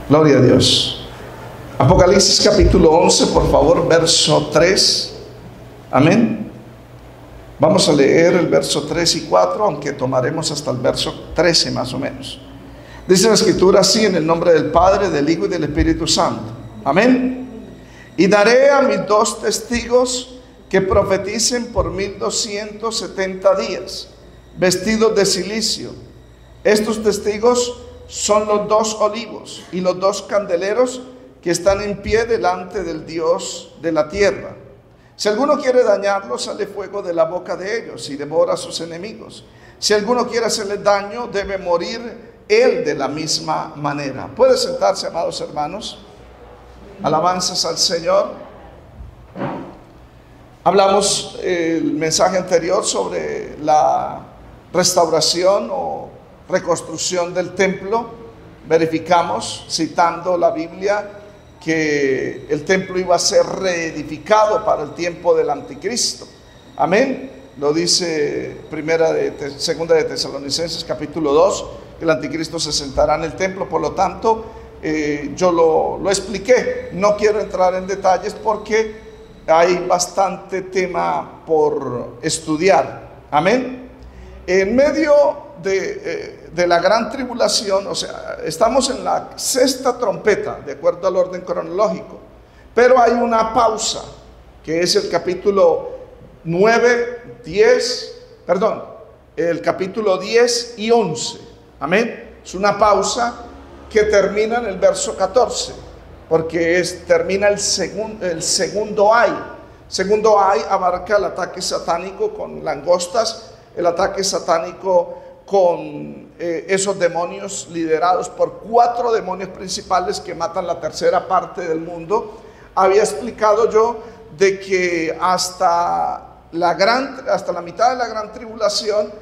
Gloria a Dios. Apocalipsis capítulo 11, por favor, verso 3. Amén. Vamos a leer el verso 3 y 4, aunque tomaremos hasta el verso 13 más o menos. Dice la escritura así: en el nombre del Padre, del Hijo y del Espíritu Santo. Amén. Y daré a mis 2 testigos que profeticen por 1270 días, vestidos de cilicio. Estos testigos son los 2 olivos y los 2 candeleros que están en pie delante del Dios de la tierra. Si alguno quiere dañarlos, sale fuego de la boca de ellos y devora a sus enemigos. Si alguno quiere hacerles daño, debe morir él de la misma manera. Puede sentarse, amados hermanos. Alabanzas al Señor. Hablamos el mensaje anterior sobre la restauración o reconstrucción del templo. Verificamos, citando la Biblia, que el templo iba a ser reedificado para el tiempo del anticristo. Amén. Lo dice segunda de Tesalonicenses capítulo 2, que el anticristo se sentará en el templo. Por lo tanto, yo lo expliqué. No quiero entrar en detalles porque hay bastante tema por estudiar. Amén. En medio de la gran tribulación, o sea, estamos en la 6ª trompeta, de acuerdo al orden cronológico, pero hay una pausa, que es el capítulo 9, 10, el capítulo 10 y 11, amén. Es una pausa que termina en el verso 14, porque termina el segundo ay. Segundo ay abarca el ataque satánico con langostas, el ataque satánico con esos demonios liderados por 4 demonios principales que matan la 1/3 parte del mundo. Había explicado yo de que hasta la mitad de la gran tribulación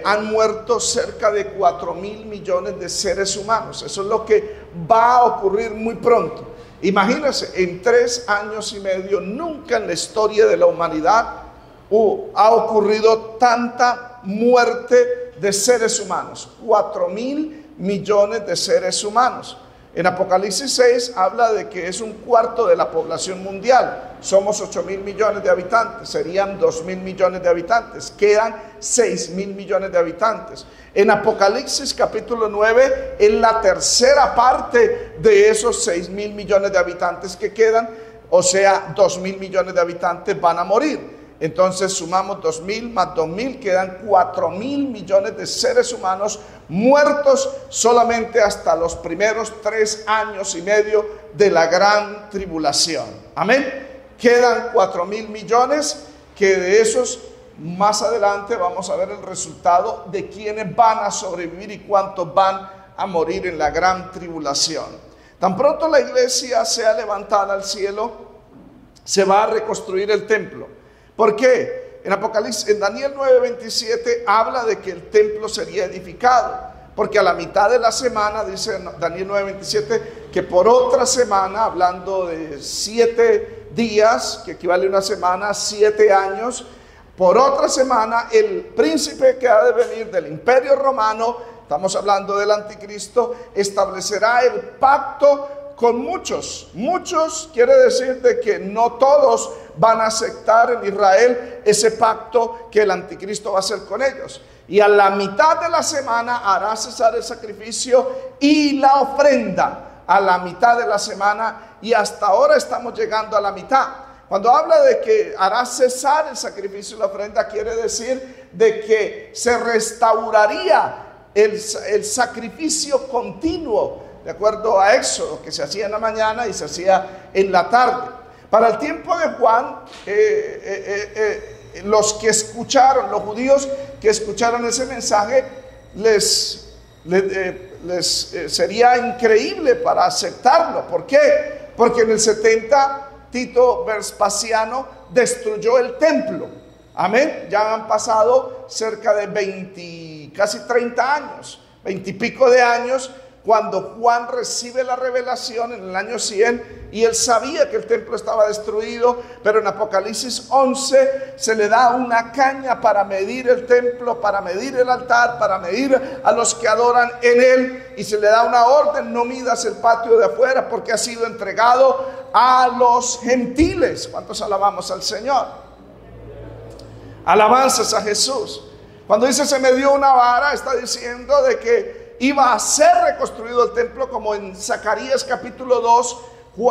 han muerto cerca de 4.000 millones de seres humanos. Eso es lo que va a ocurrir muy pronto. Imagínense, en 3 años y medio, nunca en la historia de la humanidad ha ocurrido tanta muerte de seres humanos. 4.000 millones de seres humanos. En Apocalipsis 6 habla de que es 1/4 de la población mundial. Somos 8.000 millones de habitantes, serían 2.000 millones de habitantes, quedan 6.000 millones de habitantes. En Apocalipsis capítulo 9, en la 1/3 parte de esos 6.000 millones de habitantes que quedan, o sea, 2.000 millones de habitantes van a morir. Entonces sumamos 2.000 más 2.000, quedan 4.000 millones de seres humanos muertos solamente hasta los primeros 3 años y medio de la gran tribulación. Amén. Quedan 4.000 millones, que de esos más adelante vamos a ver el resultado de quiénes van a sobrevivir y cuántos van a morir en la gran tribulación. Tan pronto la iglesia sea levantada al cielo, se va a reconstruir el templo. ¿Por qué? En Daniel 9:27 habla de que el templo sería edificado, porque a la mitad de la semana, dice Daniel 9:27, que por otra semana, hablando de 7 días, que equivale a una semana, 7 años, por otra semana el príncipe que ha de venir del imperio romano, estamos hablando del anticristo, establecerá el pacto con muchos. Muchos quiere decir de que no todos van a aceptar en Israel ese pacto que el anticristo va a hacer con ellos. Y a la mitad de la semana hará cesar el sacrificio y la ofrenda. A la mitad de la semana, y hasta ahora estamos llegando a la mitad. Cuando habla de que hará cesar el sacrificio y la ofrenda, quiere decir de que se restauraría el sacrificio continuo, de acuerdo a Éxodo, que se hacía en la mañana y se hacía en la tarde. Para el tiempo de Juan, los que escucharon, los judíos que escucharon ese mensaje, les sería increíble para aceptarlo. ¿Por qué? Porque en el 70 Tito Vespasiano destruyó el templo. Amén. Ya han pasado cerca de 20, casi 30 años, 20 y pico de años cuando Juan recibe la revelación en el año 100, y él sabía que el templo estaba destruido, pero en Apocalipsis 11 se le da una caña para medir el templo, para medir el altar, para medir a los que adoran en él, y se le da una orden: no midas el patio de afuera, porque ha sido entregado a los gentiles. ¿Cuántos alabamos al Señor? Alabanzas a Jesús. Cuando dice se me dio una vara, está diciendo de que iba a ser reconstruido el templo, como en Zacarías capítulo 2,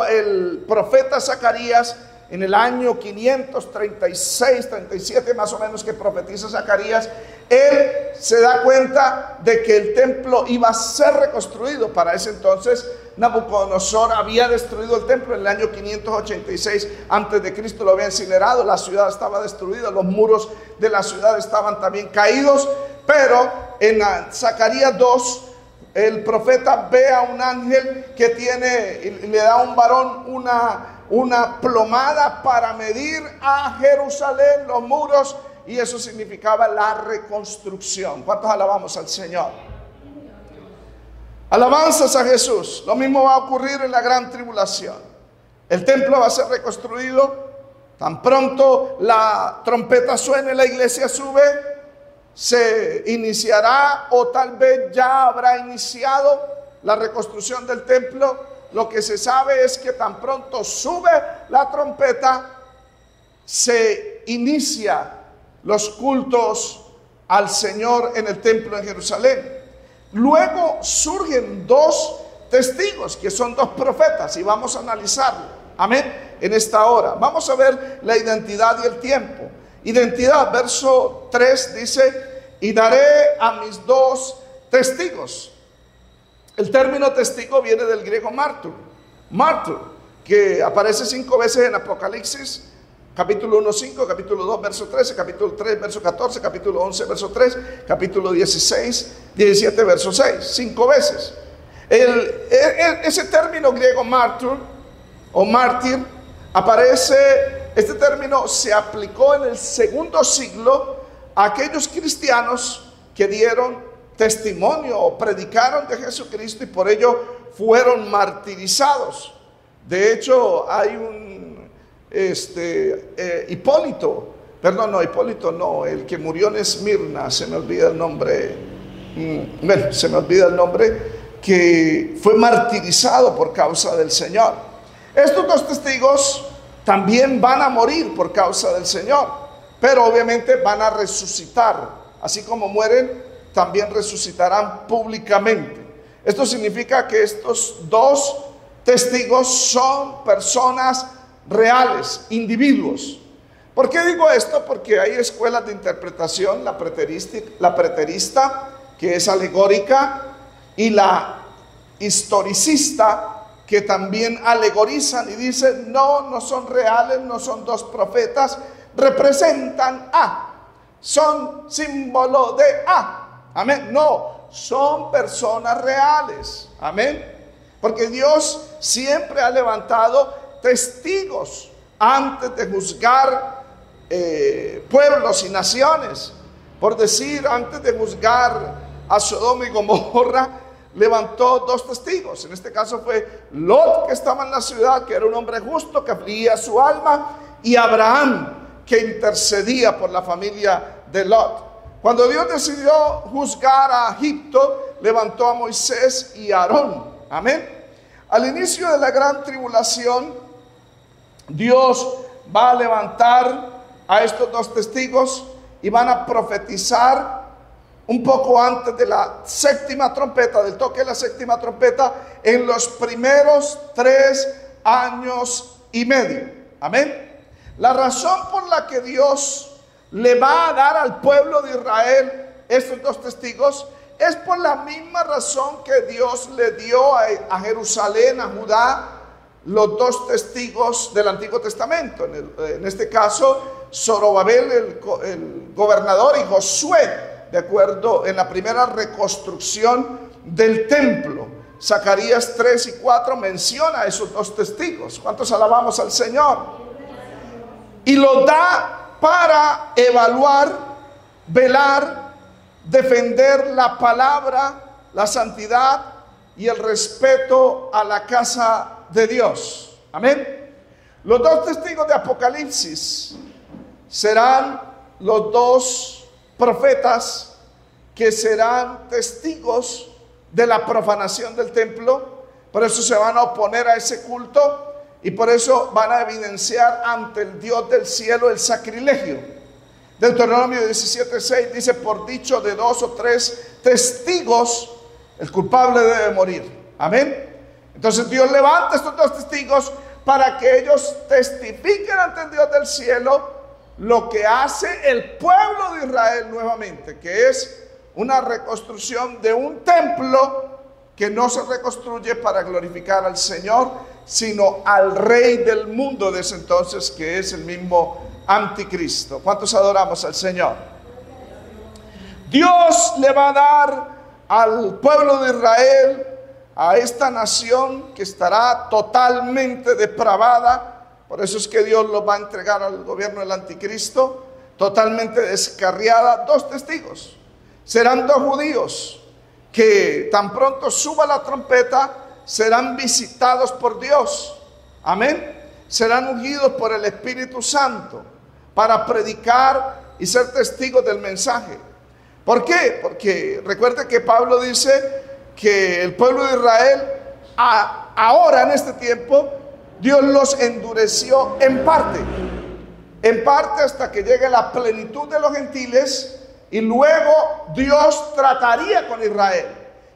el profeta Zacarías, en el año 536, 37 más o menos, que profetiza Zacarías, él se da cuenta de que el templo iba a ser reconstruido. Para ese entonces Nabucodonosor había destruido el templo en el año 586 antes de Cristo, lo había incinerado, la ciudad estaba destruida, los muros de la ciudad estaban también caídos. Pero en Zacarías 2, el profeta ve a un ángel que tiene, y le da a un varón una plomada para medir a Jerusalén, los muros, y eso significaba la reconstrucción. ¿Cuántos alabamos al Señor? Alabanzas a Jesús. Lo mismo va a ocurrir en la gran tribulación. El templo va a ser reconstruido. Tan pronto la trompeta suene, la iglesia sube, se iniciará, o tal vez ya habrá iniciado, la reconstrucción del templo. Lo que se sabe es que tan pronto sube la trompeta, se inicia los cultos al Señor en el templo en Jerusalén. Luego surgen dos testigos, que son dos profetas, y vamos a analizarlo, amén, en esta hora. Vamos a ver la identidad y el tiempo. Identidad, verso 3 dice: y daré a mis dos testigos. El término testigo viene del griego martur, que aparece 5 veces en Apocalipsis, capítulo 1, 5, capítulo 2, verso 13, capítulo 3, verso 14, capítulo 11, verso 3, capítulo 16, 17, verso 6, 5 veces. Ese término griego martur o mártir aparece, este término se aplicó en el segundo siglo a aquellos cristianos que dieron testimonio o predicaron de Jesucristo y por ello fueron martirizados. De hecho, hay un Hipólito, el que murió en Esmirna, se me olvida el nombre, que fue martirizado por causa del Señor. Estos dos testigos también van a morir por causa del Señor, pero obviamente van a resucitar. Así como mueren, también resucitarán públicamente. Esto significa que estos dos testigos son personas reales, individuos. ¿Por qué digo esto? Porque hay escuelas de interpretación, la preterista, que es alegórica, y la historicista, que también alegorizan y dicen: no son reales, no son dos profetas, representan a, son símbolo de a. Amén. No, son personas reales. Amén. Porque Dios siempre ha levantado testigos antes de juzgar pueblos y naciones. Por decir, antes de juzgar a Sodoma y Gomorra, levantó dos testigos. En este caso fue Lot, que estaba en la ciudad, que era un hombre justo, que afligía su alma, y Abraham, que intercedía por la familia de Lot. Cuando Dios decidió juzgar a Egipto, levantó a Moisés y a Aarón. Amén. Al inicio de la gran tribulación, Dios va a levantar a estos dos testigos y van a profetizar un poco antes de la séptima trompeta, del toque de la séptima trompeta, en los primeros 3 años y medio. Amén. La razón por la que Dios le va a dar al pueblo de Israel estos dos testigos es por la misma razón que Dios le dio a Jerusalén, a Judá, los dos testigos del Antiguo Testamento. En este caso, Zorobabel, el gobernador, y Josué, de acuerdo en la primera reconstrucción del templo. Zacarías 3 y 4 menciona a esos dos testigos. ¿Cuántos alabamos al Señor? Y lo da para evaluar, velar, defender la palabra, la santidad y el respeto a la casa de Dios. Amén. Los dos testigos de Apocalipsis serán los dos profetas que serán testigos de la profanación del templo. Por eso se van a oponer a ese culto y por eso van a evidenciar ante el Dios del cielo el sacrilegio. Deuteronomio 17:6 dice: por dicho de 2 o 3 testigos el culpable debe morir. Amén. Entonces Dios levanta estos dos testigos para que ellos testifiquen ante el Dios del cielo lo que hace el pueblo de Israel nuevamente, que es una reconstrucción de un templo que no se reconstruye para glorificar al Señor, sino al rey del mundo de ese entonces, que es el mismo anticristo. ¿Cuántos adoramos al Señor? Dios le va a dar al pueblo de Israel, a esta nación que estará totalmente depravada. Por eso es que Dios los va a entregar al gobierno del anticristo, totalmente descarriada. Dos testigos. Serán dos judíos que tan pronto suba la trompeta serán visitados por Dios. Amén. Serán ungidos por el Espíritu Santo para predicar y ser testigos del mensaje. ¿Por qué? Porque recuerde que Pablo dice que el pueblo de Israel ahora en este tiempo Dios los endureció en parte hasta que llegue la plenitud de los gentiles, y luego Dios trataría con Israel.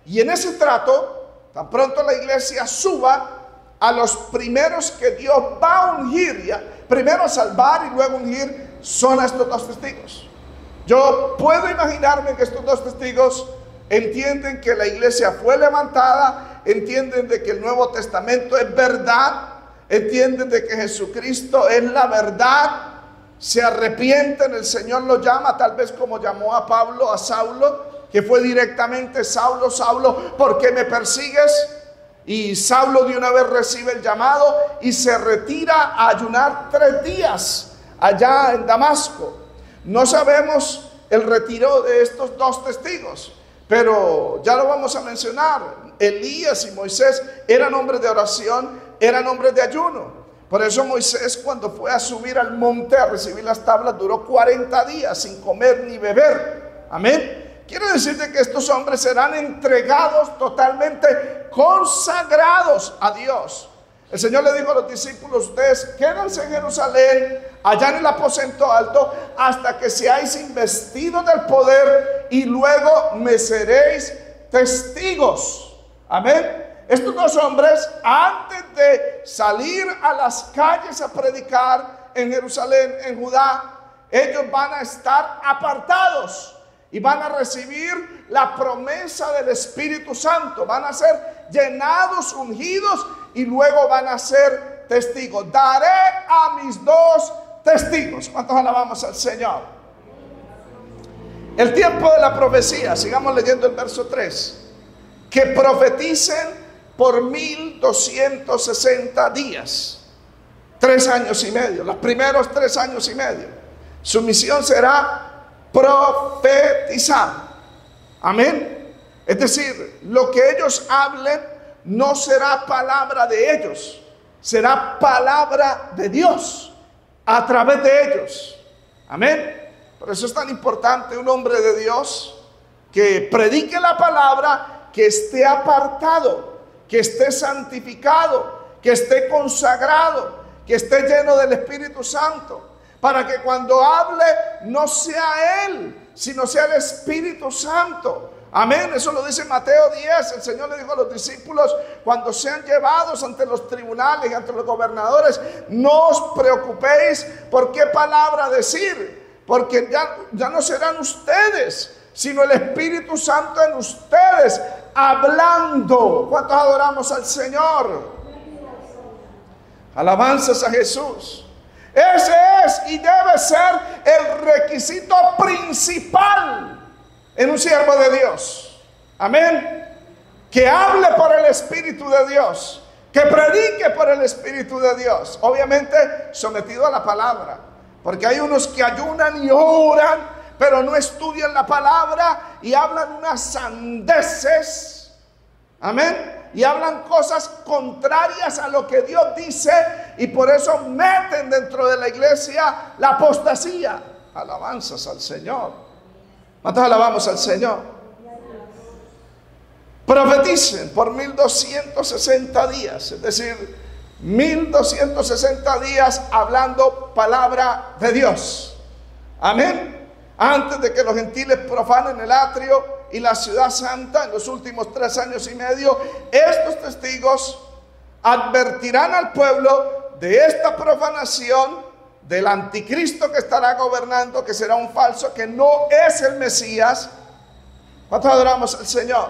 Y en ese trato, tan pronto la iglesia suba, a los primeros que Dios va a ungir, primero a salvar y luego ungir, son a estos dos testigos. Yo puedo imaginarme que estos dos testigos entienden que la iglesia fue levantada, entienden de que el Nuevo Testamento es verdad, entienden de que Jesucristo es la verdad, se arrepienten, el Señor lo llama, tal vez como llamó a Pablo, a Saulo, que fue directamente: Saulo, Saulo, ¿por qué me persigues? Y Saulo de una vez recibe el llamado y se retira a ayunar 3 días allá en Damasco. No sabemos el retiro de estos dos testigos, pero ya lo vamos a mencionar. Elías y Moisés eran hombres de oración, eran hombres de ayuno. Por eso Moisés, cuando fue a subir al monte a recibir las tablas, duró 40 días sin comer ni beber. Amén. Quiere decirte que estos hombres serán entregados, totalmente consagrados a Dios. El Señor le dijo a los discípulos: ustedes quédense en Jerusalén, allá en el aposento alto, hasta que seáis investidos del poder, y luego me seréis testigos. Amén. Estos dos hombres, antes de salir a las calles a predicar en Jerusalén, en Judá, ellos van a estar apartados y van a recibir la promesa del Espíritu Santo. Van a ser llenados, ungidos, y luego van a ser testigos. Daré a mis dos testigos. ¿Cuántos alabamos al Señor? El tiempo de la profecía, sigamos leyendo el verso 3. Que profeticen por 1260 días, 3 años y medio, los primeros 3 años y medio. Su misión será profetizar. Amén. Es decir, lo que ellos hablen no será palabra de ellos, será palabra de Dios a través de ellos. Amén. Por eso es tan importante un hombre de Dios que predique la palabra, que esté apartado, que esté santificado, que esté consagrado, que esté lleno del Espíritu Santo, para que cuando hable no sea él, sino sea el Espíritu Santo. Amén. Eso lo dice Mateo 10. El Señor le dijo a los discípulos: cuando sean llevados ante los tribunales y ante los gobernadores, no os preocupéis por qué palabra decir, porque ya no serán ustedes, sino el Espíritu Santo en ustedes hablando. ¿Cuántos adoramos al Señor? Alabanzas a Jesús. Ese es y debe ser el requisito principal en un siervo de Dios. Amén. Que hable por el Espíritu de Dios, que predique por el Espíritu de Dios, obviamente sometido a la palabra, porque hay unos que ayunan y oran, pero no estudian la palabra y hablan unas sandeces. Amén. Y hablan cosas contrarias a lo que Dios dice, y por eso meten dentro de la iglesia la apostasía. Alabanzas al Señor. ¿Cuántos alabamos al Señor? Profeticen por 1260 días, es decir, 1260 días hablando palabra de Dios. Amén. Antes de que los gentiles profanen el atrio y la ciudad santa, en los últimos 3 años y medio, estos testigos advertirán al pueblo de esta profanación, del anticristo que estará gobernando, que será un falso, que no es el Mesías. ¿Cuántos adoramos al Señor?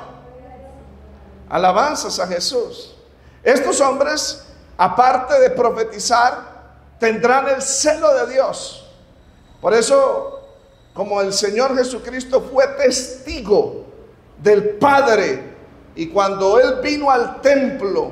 Alabanzas a Jesús. Estos hombres, aparte de profetizar, tendrán el celo de Dios. Por eso, como el Señor Jesucristo fue testigo del Padre, y cuando Él vino al templo,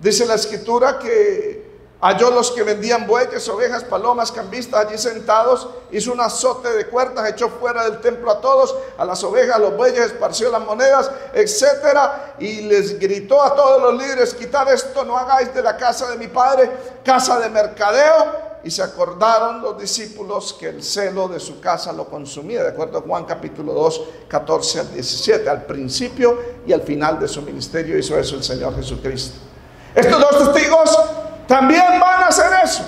dice la Escritura que halló los que vendían bueyes, ovejas, palomas, cambistas allí sentados, hizo un azote de cuerdas, echó fuera del templo a todos, a las ovejas, a los bueyes, esparció las monedas, etcétera, y les gritó a todos los líderes: quitad esto, no hagáis de la casa de mi Padre casa de mercadeo. Y se acordaron los discípulos que el celo de su casa lo consumía, de acuerdo a Juan capítulo 2, 14 al 17. Al principio y al final de su ministerio hizo eso el Señor Jesucristo. Estos dos testigos también van a hacer eso.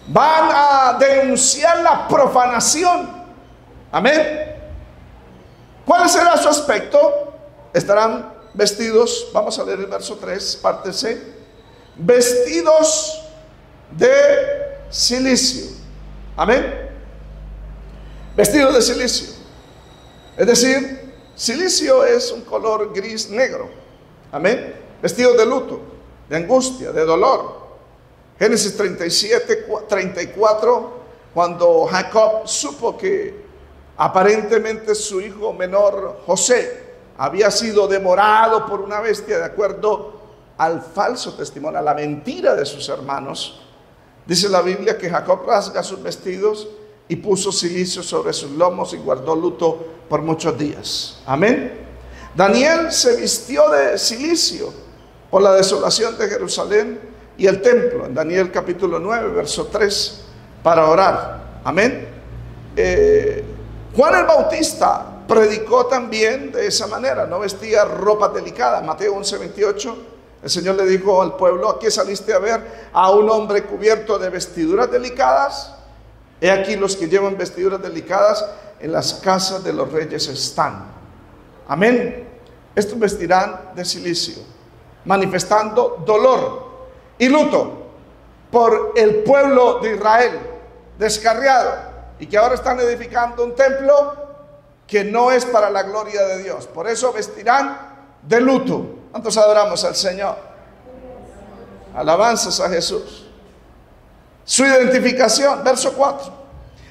Van a denunciar la profanación. Amén. ¿Cuál será su aspecto? Estarán vestidos, vamos a leer el verso 3, parte C, vestidos de silicio. Amén. Vestidos de silicio. Es decir, silicio es un color gris negro. Amén. Vestidos de luto, de angustia, de dolor. Génesis 37, 34, cuando Jacob supo que aparentemente su hijo menor José había sido devorado por una bestia, de acuerdo al falso testimonio, a la mentira de sus hermanos, dice la Biblia que Jacob rasga sus vestidos y puso silicio sobre sus lomos y guardó luto por muchos días. Amén. Daniel se vistió de silicio por la desolación de Jerusalén y el templo, en Daniel capítulo 9, verso 3, para orar. Amén. Juan el Bautista predicó también de esa manera, no vestía ropa delicada. Mateo 11, 28. El Señor le dijo al pueblo: ¿a qué saliste a ver? ¿A un hombre cubierto de vestiduras delicadas? He aquí los que llevan vestiduras delicadas en las casas de los reyes están. Amén. Estos vestirán de silicio, manifestando dolor y luto por el pueblo de Israel descarriado, y que ahora están edificando un templo que no es para la gloria de Dios. Por eso vestirán de luto. ¿Cuántos adoramos al Señor? Alabanzas a Jesús. Su identificación, verso 4.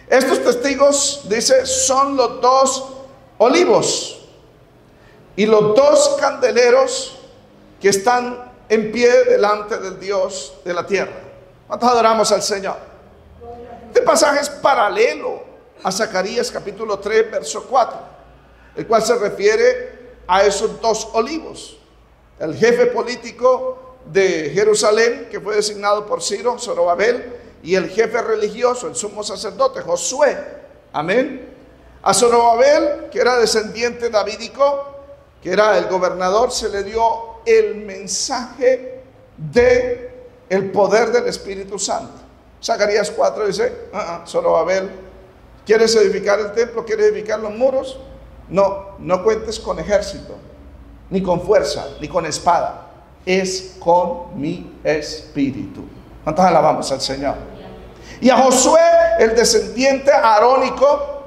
Estos testigos, dice, son los 2 olivos y los 2 candeleros que están en pie delante del Dios de la tierra. ¿Cuántos adoramos al Señor? Este pasaje es paralelo a Zacarías capítulo 3, verso 4, el cual se refiere a esos 2 olivos. El jefe político de Jerusalén, que fue designado por Ciro, Zorobabel, y el jefe religioso, el sumo sacerdote, Josué. Amén. A Zorobabel, que era descendiente davídico, que era el gobernador, se le dio el mensaje de el poder del Espíritu Santo. Zacarías 4 dice: Zorobabel, ¿quieres edificar el templo? ¿Quieres edificar los muros? No cuentes con ejército, ni con fuerza, ni con espada. Es con mi espíritu. ¿Cuántos alabamos al Señor? Y a Josué, el descendiente arónico,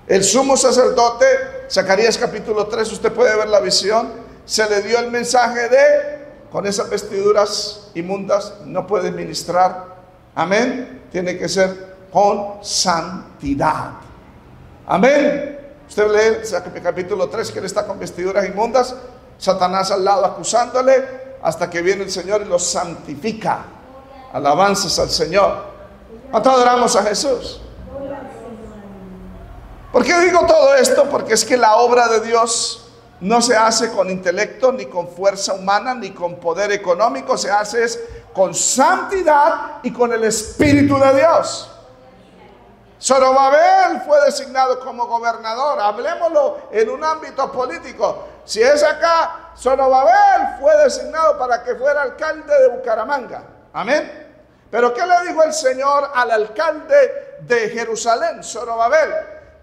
el sumo sacerdote, Zacarías capítulo 3, usted puede ver la visión, se le dio el mensaje de: con esas vestiduras inmundas no puedes ministrar. Amén. Tiene que ser con santidad. Amén. Usted lee capítulo 3, que él está con vestiduras inmundas, Satanás al lado acusándole, hasta que viene el Señor y los santifica. Alabanzas al Señor. ¿Cuánto adoramos a Jesús? ¿Por qué digo todo esto? Porque es que la obra de Dios no se hace con intelecto, ni con fuerza humana, ni con poder económico. Se hace con santidad y con el Espíritu de Dios. Zorobabel fue designado como gobernador. Hablemoslo en un ámbito político. Si es acá, Zorobabel fue designado para que fuera alcalde de Bucaramanga. Amén. Pero ¿qué le dijo el Señor al alcalde de Jerusalén, Zorobabel?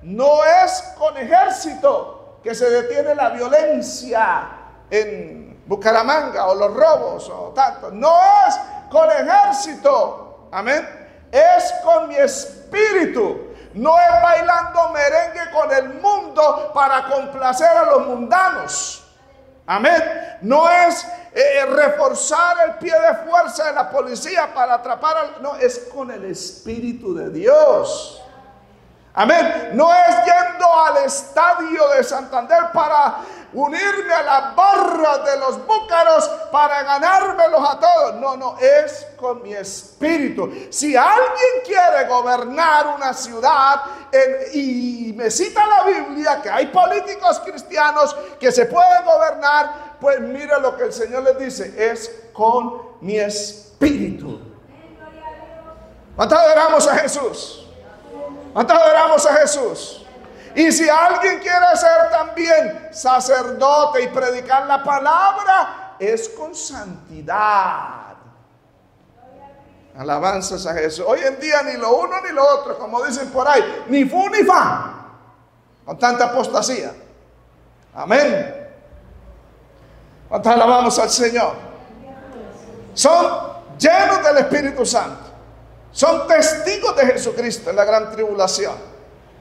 No es con ejército que se detiene la violencia en Bucaramanga, o los robos o tanto. No es con ejército. Amén. Es con mi espíritu. No es bailando merengue con el mundo para complacer a los mundanos. Amén. No es reforzar el pie de fuerza de la policía para atrapar al... No, es con el Espíritu de Dios. Amén. No es yendo al estadio de Santander para unirme a las barras de los búcaros para ganármelos a todos. No, es con mi espíritu. Si alguien quiere gobernar una ciudad y me cita la Biblia que hay políticos cristianos que se pueden gobernar, pues mira lo que el Señor les dice: es con mi espíritu. ¿Cuántos adoramos a Jesús? ¿Cuántos adoramos a Jesús? Y si alguien quiere ser también sacerdote y predicar la palabra, es con santidad. Alabanzas a Jesús. Hoy en día ni lo uno ni lo otro, como dicen por ahí, ni fu ni fa, con tanta apostasía. Amén. ¿Cuántos alabamos al Señor? Son llenos del Espíritu Santo. Son testigos de Jesucristo en la gran tribulación.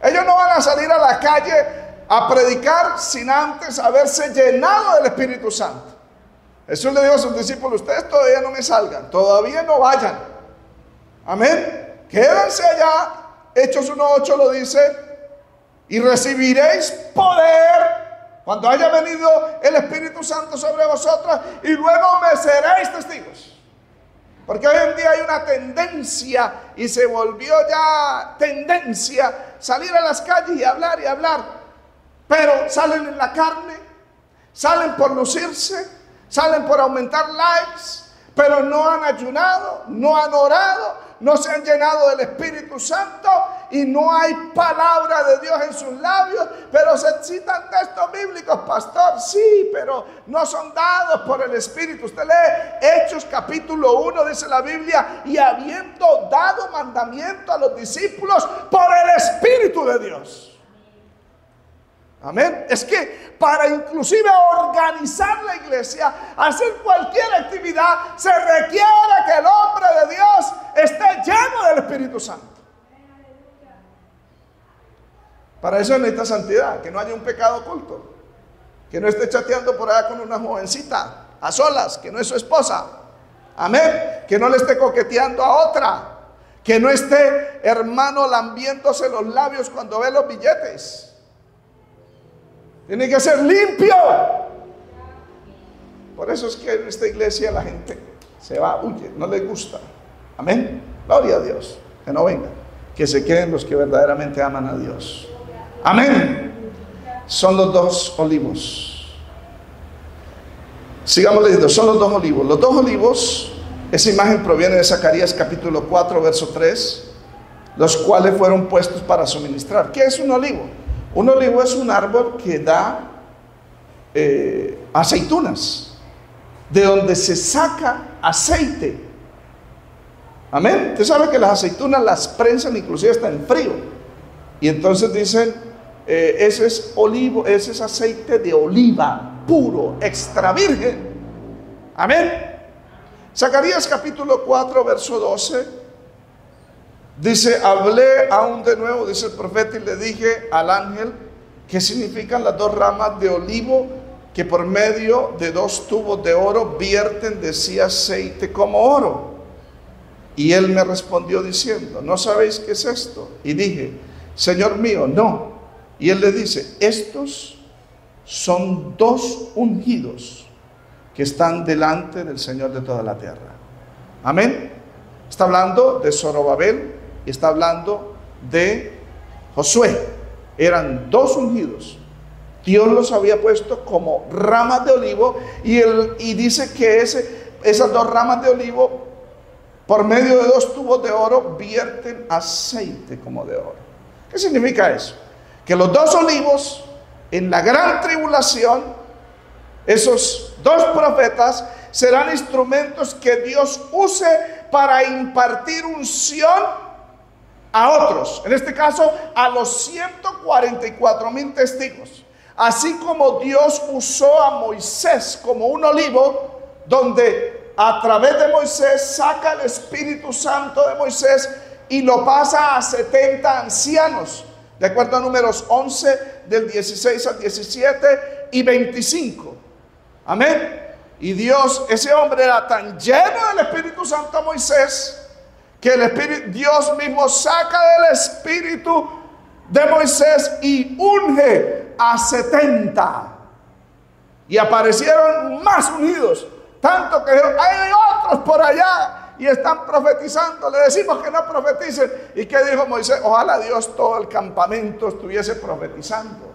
Ellos no van a salir a la calle a predicar sin antes haberse llenado del Espíritu Santo. Jesús le dijo a sus discípulos: ustedes todavía no me salgan, todavía no vayan. Amén. Quédense allá. Hechos 1:8 lo dice: y recibiréis poder cuando haya venido el Espíritu Santo sobre vosotros, y luego me seréis testigos. Porque hoy en día hay una tendencia, y se volvió ya tendencia, salir a las calles y hablar, pero salen en la carne, salen por lucirse, salen por aumentar likes, pero no han ayunado, no han orado, no se han llenado del Espíritu Santo, y no hay palabra de Dios en sus labios. Pero se citan textos bíblicos, pastor, sí, pero no son dados por el Espíritu. Usted lee Hechos capítulo 1, dice la Biblia: y habiendo dado mandamiento a los discípulos por el Espíritu de Dios. Amén. Es que para inclusive organizar la iglesia, hacer cualquier actividad, se requiere que el hombre de Dios esté lleno del Espíritu Santo. Para eso necesita santidad, que no haya un pecado oculto, que no esté chateando por allá con una jovencita a solas, que no es su esposa. Amén. Que no le esté coqueteando a otra, que no esté, hermano, lambiéndose los labios cuando ve los billetes. Tiene que ser limpio. Por eso es que en esta iglesia la gente se va, huye, no les gusta. Amén. Gloria a Dios. Que no vengan, que se queden los que verdaderamente aman a Dios. Amén. Son los dos olivos. Sigamos leyendo. Son los dos olivos. Los dos olivos, esa imagen proviene de Zacarías capítulo 4, verso 3, los cuales fueron puestos para suministrar. ¿Qué es un olivo? Un olivo es un árbol que da aceitunas, de donde se saca aceite. Amén. Usted sabe que las aceitunas las prensan inclusive hasta en frío. Y entonces dicen, ese es olivo, ese es aceite de oliva, puro, extra virgen. Amén. Zacarías capítulo 4, verso 12. Dice: hablé aún de nuevo, dice el profeta, y le dije al ángel, ¿qué significan las dos ramas de olivo que por medio de dos tubos de oro vierten de sí aceite como oro? Y él me respondió diciendo: ¿no sabéis qué es esto? Y dije: Señor mío, no. Y él le dice: estos son dos ungidos que están delante del Señor de toda la tierra. Amén. Está hablando de Zorobabel y está hablando de Josué. Eran dos ungidos. Dios los había puesto como ramas de olivo y dice que esas dos ramas de olivo, por medio de dos tubos de oro, vierten aceite como de oro. ¿Qué significa eso? Que los dos olivos en la gran tribulación, esos dos profetas serán instrumentos que Dios use para impartir unción a otros, en este caso a los 144,000 testigos. Así como Dios usó a Moisés como un olivo, donde a través de Moisés saca el Espíritu Santo de Moisés y lo pasa a 70 ancianos, de acuerdo a Números 11, del 16 al 17 y 25. Amén. Y Dios, ese hombre era tan lleno del Espíritu Santo Moisés, que Dios mismo saca del Espíritu de Moisés y unge a 70. Y aparecieron más unidos, tanto que hay otros por allá y están profetizando. Le decimos que no profeticen. ¿Y qué dijo Moisés? Ojalá Dios todo el campamento estuviese profetizando.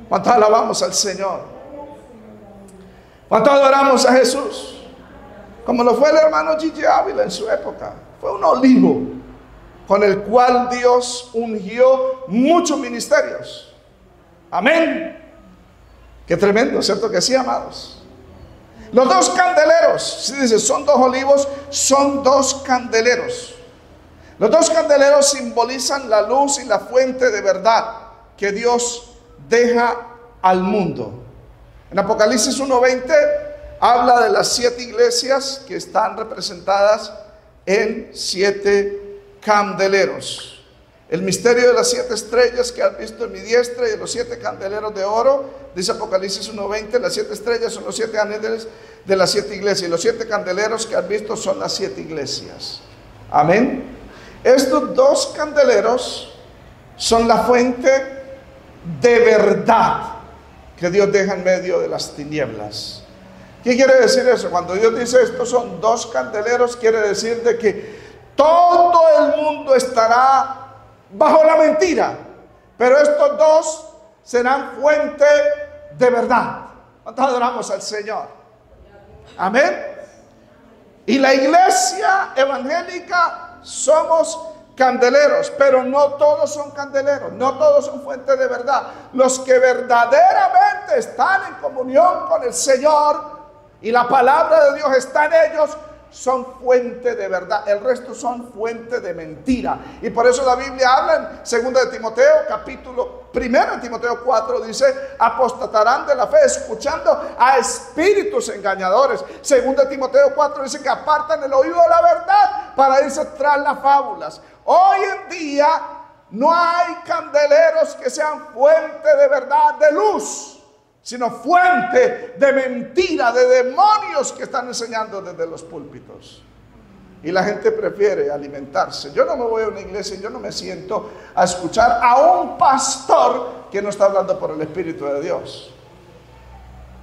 ¿Cuánto alabamos al Señor? ¿Cuánto adoramos a Jesús? Como lo fue el hermano Gigi Ávila en su época. Fue un olivo con el cual Dios ungió muchos ministerios. Amén. Qué tremendo, ¿cierto que sí, amados? Los dos candeleros, si dice son dos olivos, son dos candeleros. Los dos candeleros simbolizan la luz y la fuente de verdad que Dios deja al mundo. En Apocalipsis 1:20 habla de las 7 iglesias que están representadas en 7 candeleros. El misterio de las 7 estrellas que has visto en mi diestra y de los 7 candeleros de oro, dice Apocalipsis 1:20, las 7 estrellas son los 7 ángeles de las 7 iglesias, y los 7 candeleros que has visto son las 7 iglesias. Amén. Estos dos candeleros son la fuente de verdad que Dios deja en medio de las tinieblas. ¿Qué quiere decir eso? Cuando Dios dice estos son dos candeleros, quiere decir de que todo el mundo estará bajo la mentira, pero estos dos serán fuente de verdad. ¿Cuántos adoramos al Señor? Amén. Y la iglesia evangélica somos candeleros, pero no todos son candeleros, no todos son fuentes de verdad. Los que verdaderamente están en comunión con el Señor y la palabra de Dios está en ellos, son fuente de verdad. El resto son fuente de mentira. Y por eso la Biblia habla en 2 de Timoteo, capítulo 1 de Timoteo 4, dice: apostatarán de la fe escuchando a espíritus engañadores. 2 de Timoteo 4 dice que apartan el oído de la verdad para irse tras las fábulas. Hoy en día no hay candeleros que sean fuente de verdad, de luz, sino fuente de mentira, de demonios que están enseñando desde los púlpitos. Y la gente prefiere alimentarse. Yo no me voy a una iglesia y yo no me siento a escuchar a un pastor que no está hablando por el Espíritu de Dios.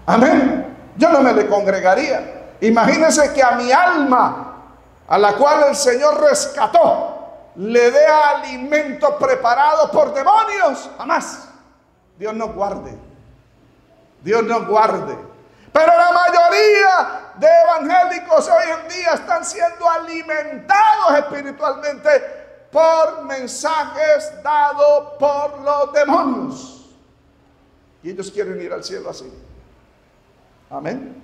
Amén. Yo no me le congregaría. Imagínense que a mi alma, a la cual el Señor rescató, le dé alimento preparado por demonios. Jamás. Dios nos guarde. Dios nos guarde. Pero la mayoría de evangélicos hoy en día están siendo alimentados espiritualmente por mensajes dados por los demonios. Y ellos quieren ir al cielo así. Amén.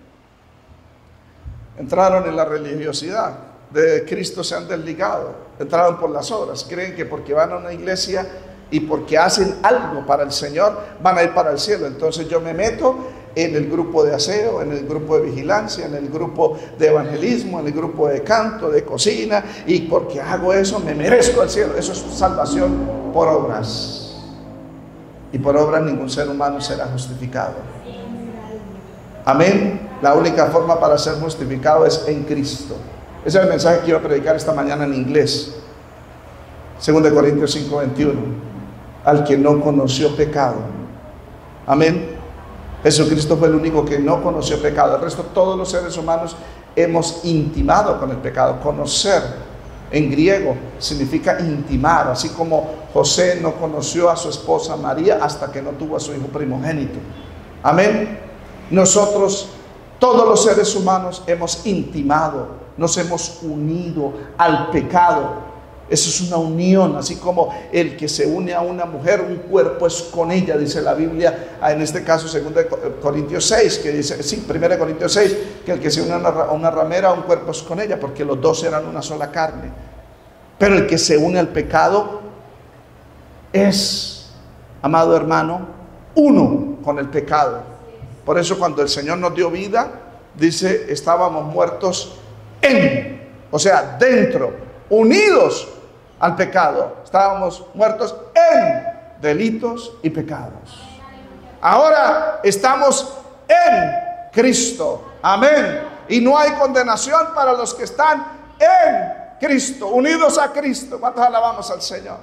Entraron en la religiosidad. De Cristo se han desligado. Entraron por las obras. Creen que porque van a una iglesia y porque hacen algo para el Señor, van a ir para el cielo. Entonces yo me meto en el grupo de aseo, en el grupo de vigilancia, en el grupo de evangelismo, en el grupo de canto, de cocina, y porque hago eso me merezco el cielo. Eso es salvación por obras. Y por obras ningún ser humano será justificado. Amén. La única forma para ser justificado es en Cristo. Ese es el mensaje que iba a predicar esta mañana en inglés. 2 Corintios 5:21. Al que no conoció pecado. Amén. Jesucristo fue el único que no conoció pecado. El resto, todos los seres humanos hemos intimado con el pecado. Conocer en griego significa intimar, así como José no conoció a su esposa María hasta que no tuvo a su hijo primogénito. Amén. Nosotros, todos los seres humanos, hemos intimado, nos hemos unido al pecado. Eso es una unión, así como el que se une a una mujer, un cuerpo es con ella, dice la Biblia, en este caso 2 Corintios 6, que dice, sí, 1 Corintios 6, que el que se une a una ramera, un cuerpo es con ella, porque los dos eran una sola carne. Pero el que se une al pecado es, amado hermano, uno con el pecado. Por eso cuando el Señor nos dio vida, dice, estábamos muertos o sea, dentro, unidos al pecado. Estábamos muertos en delitos y pecados. Ahora estamos en Cristo. Amén. Y no hay condenación para los que están en Cristo, unidos a Cristo. ¿Cuántos alabamos al Señor?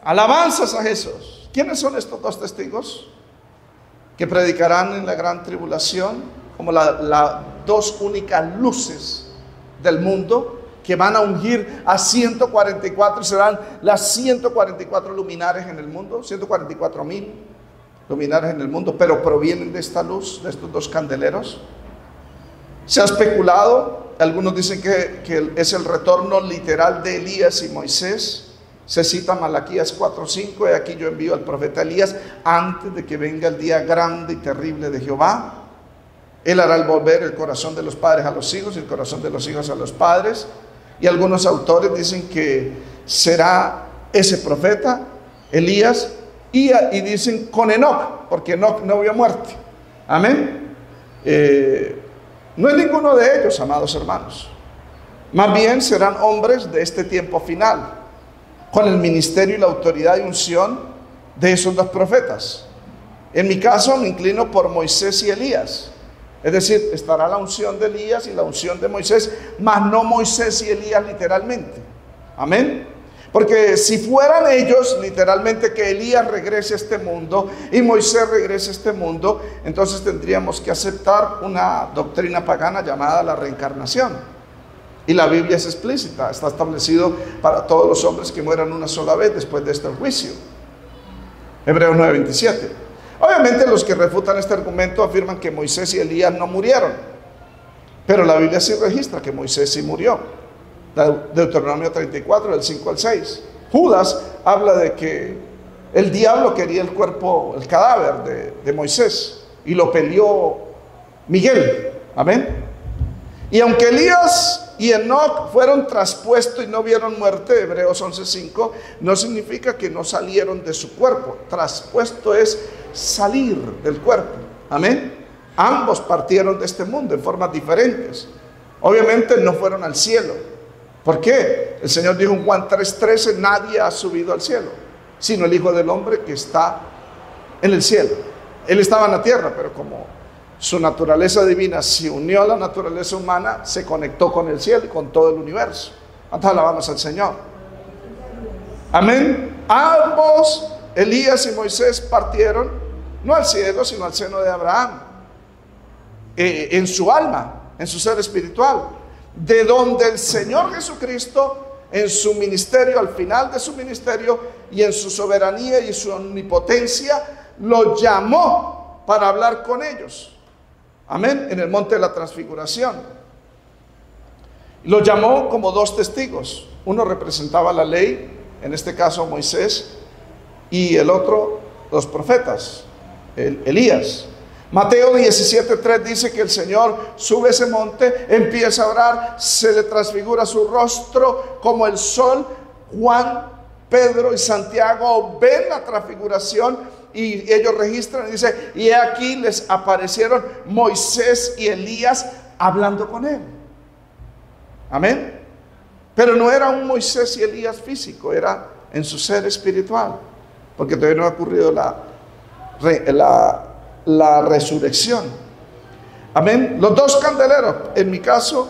Alabanzas a Jesús. ¿Quiénes son estos dos testigos que predicarán en la gran tribulación como las dos únicas luces del mundo, que van a ungir a 144 y serán las 144 luminares en el mundo, 144,000 luminares en el mundo, pero provienen de esta luz, de estos dos candeleros? Se ha especulado, algunos dicen que es el retorno literal de Elías y Moisés. Se cita Malaquías 4:5, y aquí yo envío al profeta Elías antes de que venga el día grande y terrible de Jehová. Él hará volver el corazón de los padres a los hijos y el corazón de los hijos a los padres. Y algunos autores dicen que será ese profeta, Elías, y dicen con Enoc, porque Enoc no vio muerte. Amén. No es ninguno de ellos, amados hermanos. Más bien serán hombres de este tiempo final, con el ministerio y la autoridad y unción de esos dos profetas. En mi caso me inclino por Moisés y Elías. Es decir, estará la unción de Elías y la unción de Moisés, mas no Moisés y Elías literalmente. Amén. Porque si fueran ellos literalmente, que Elías regrese a este mundo y Moisés regrese a este mundo, entonces tendríamos que aceptar una doctrina pagana llamada la reencarnación. Y la Biblia es explícita, está establecido para todos los hombres que mueran una sola vez después de este juicio. Hebreos 9:27. Obviamente los que refutan este argumento afirman que Moisés y Elías no murieron, pero la Biblia sí registra que Moisés sí murió. Deuteronomio 34, del 5 al 6. Judas habla de que el diablo quería el cuerpo, el cadáver de Moisés, y lo peleó Miguel. Amén. Y aunque Elías y Enoc fueron traspuestos y no vieron muerte, Hebreos 11:5, no significa que no salieron de su cuerpo. Traspuesto es salir del cuerpo. Amén. Ambos partieron de este mundo en formas diferentes. Obviamente no fueron al cielo. ¿Por qué? El Señor dijo en Juan 3:13, nadie ha subido al cielo, sino el Hijo del Hombre que está en el cielo. Él estaba en la tierra, pero como su naturaleza divina se unió a la naturaleza humana, se conectó con el cielo y con todo el universo. ¿Cuántos alabamos al Señor? Amén. Ambos, Elías y Moisés, partieron no al cielo, sino al seno de Abraham, en su alma, en su ser espiritual, de donde el Señor Jesucristo, en su ministerio, al final de su ministerio, y en su soberanía y su omnipotencia, lo llamó para hablar con ellos. Amén. En el monte de la transfiguración lo llamó como dos testigos. Uno representaba la ley, en este caso Moisés, y el otro los profetas, Elías. Mateo 17:3 dice que el Señor sube ese monte, empieza a orar, se le transfigura su rostro como el sol. Juan, Pedro y Santiago ven la transfiguración y ellos registran y dice, y aquí les aparecieron Moisés y Elías hablando con él. Amén. Pero no era un Moisés y Elías físico, era en su ser espiritual, porque todavía no ha ocurrido la resurrección. Amén. Los dos candeleros, en mi caso,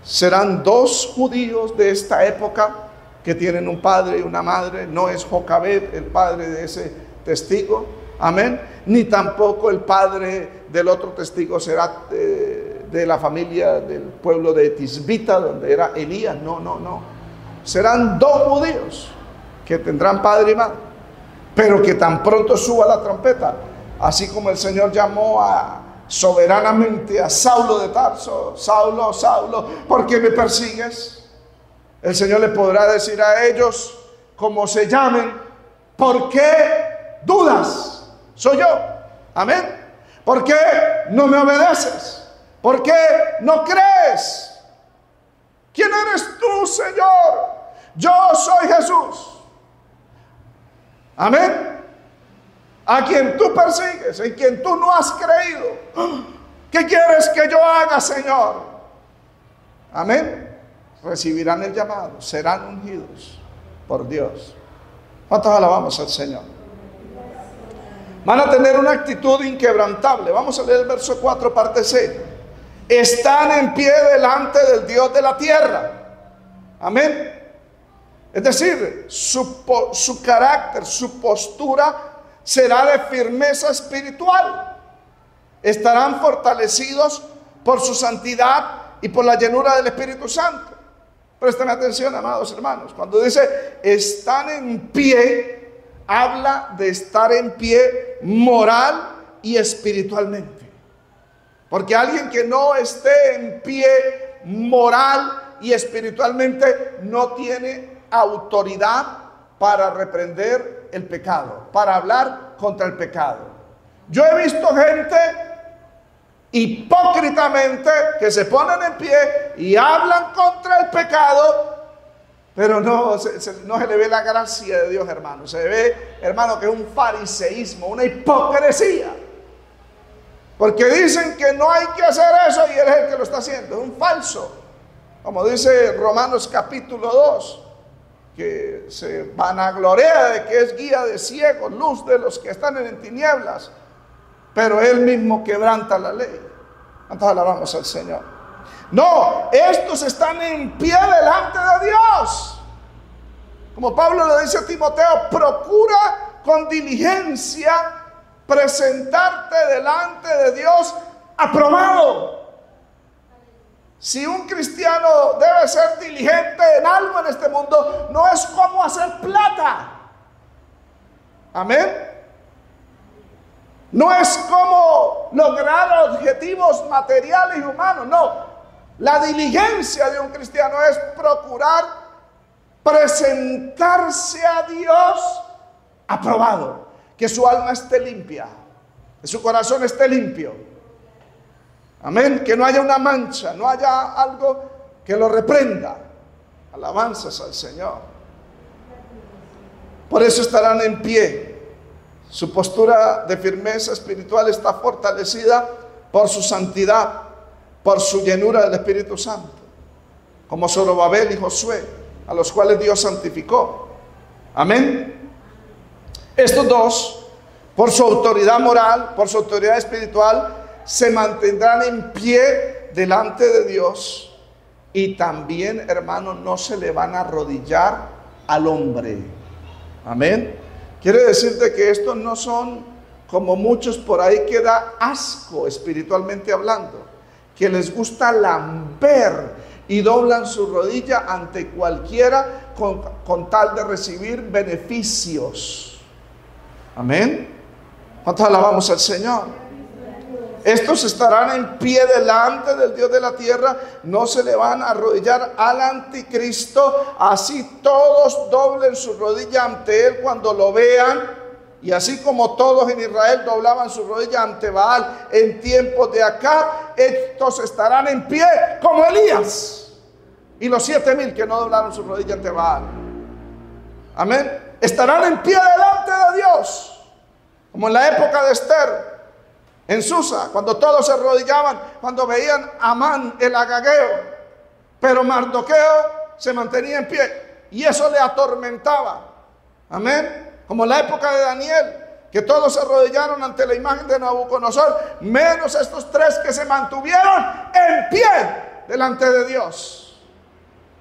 serán dos judíos de esta época que tienen un padre y una madre. No es Jocabed el padre de ese testigo, amén, ni tampoco el padre del otro testigo será de la familia del pueblo de Tisbita, donde era Elías. No, no, no. Serán 2 judíos que tendrán padre y madre, pero que tan pronto suba la trompeta, así como el Señor llamó soberanamente a Saulo de Tarso: Saulo, Saulo, ¿por qué me persigues? El Señor le podrá decir a ellos, como se llamen: ¿por qué dudas? Soy yo. Amén. ¿Por qué no me obedeces? ¿Por qué no crees? ¿Quién eres tú, Señor? Yo soy Jesús. Amén. A quien tú persigues, en quien tú no has creído. ¿Qué quieres que yo haga, Señor? Amén. Recibirán el llamado, serán ungidos por Dios. ¿Cuántos alabamos al Señor? Van a tener una actitud inquebrantable. Vamos a leer el verso 4, parte C. Están en pie delante del Dios de la tierra. Amén. Es decir, su carácter, su postura será de firmeza espiritual. Estarán fortalecidos por su santidad y por la llenura del Espíritu Santo. Presten atención, amados hermanos. Cuando dice están en pie, habla de estar en pie moral y espiritualmente. Porque alguien que no esté en pie moral y espiritualmente no tiene autoridad para reprender el pecado, para hablar contra el pecado. Yo he visto gente hipócritamente que se ponen en pie y hablan contra el pecado, pero no se le ve la gracia de Dios, hermano. Se ve, hermano, que es un fariseísmo, una hipocresía. Porque dicen que no hay que hacer eso y él es el que lo está haciendo. Es un falso. Como dice Romanos capítulo 2, que se vanagloria de que es guía de ciegos, luz de los que están en tinieblas, pero él mismo quebranta la ley. ¿Cuántos alabamos al Señor? No, estos están en pie delante de Dios. Como Pablo le dice a Timoteo: procura con diligencia presentarte delante de Dios aprobado. Si un cristiano debe ser diligente en algo en este mundo, no es cómo hacer plata. Amén. No es cómo lograr objetivos materiales y humanos. No. La diligencia de un cristiano es procurar presentarse a Dios aprobado. Que su alma esté limpia, que su corazón esté limpio. Amén. Que no haya una mancha, no haya algo que lo reprenda. Alabanzas al Señor. Por eso estarán en pie. Su postura de firmeza espiritual está fortalecida por su santidad, por su llenura del Espíritu Santo. Como Zorobabel y Josué, a los cuales Dios santificó. Amén. Estos dos, por su autoridad moral, por su autoridad espiritual, se mantendrán en pie delante de Dios. Y también, hermanos, no se le van a arrodillar al hombre. Amén. Quiere decirte que estos no son como muchos por ahí que da asco espiritualmente hablando, que les gusta lamber y doblan su rodilla ante cualquiera con tal de recibir beneficios. Amén. ¿Cuántos alabamos al Señor? Estos estarán en pie delante del Dios de la tierra, no se le van a arrodillar al anticristo, así todos doblen su rodilla ante él cuando lo vean, y así como todos en Israel doblaban su rodilla ante Baal en tiempos de Acab, estos estarán en pie como Elías y los 7,000 que no doblaron su rodilla ante Baal. Amén. Estarán en pie delante de Dios, como en la época de Esther en Susa, cuando todos se arrodillaban, cuando veían a Amán el agageo, pero Mardoqueo se mantenía en pie y eso le atormentaba. Amén. Como en la época de Daniel, que todos se arrodillaron ante la imagen de Nabucodonosor, menos estos 3 que se mantuvieron en pie delante de Dios.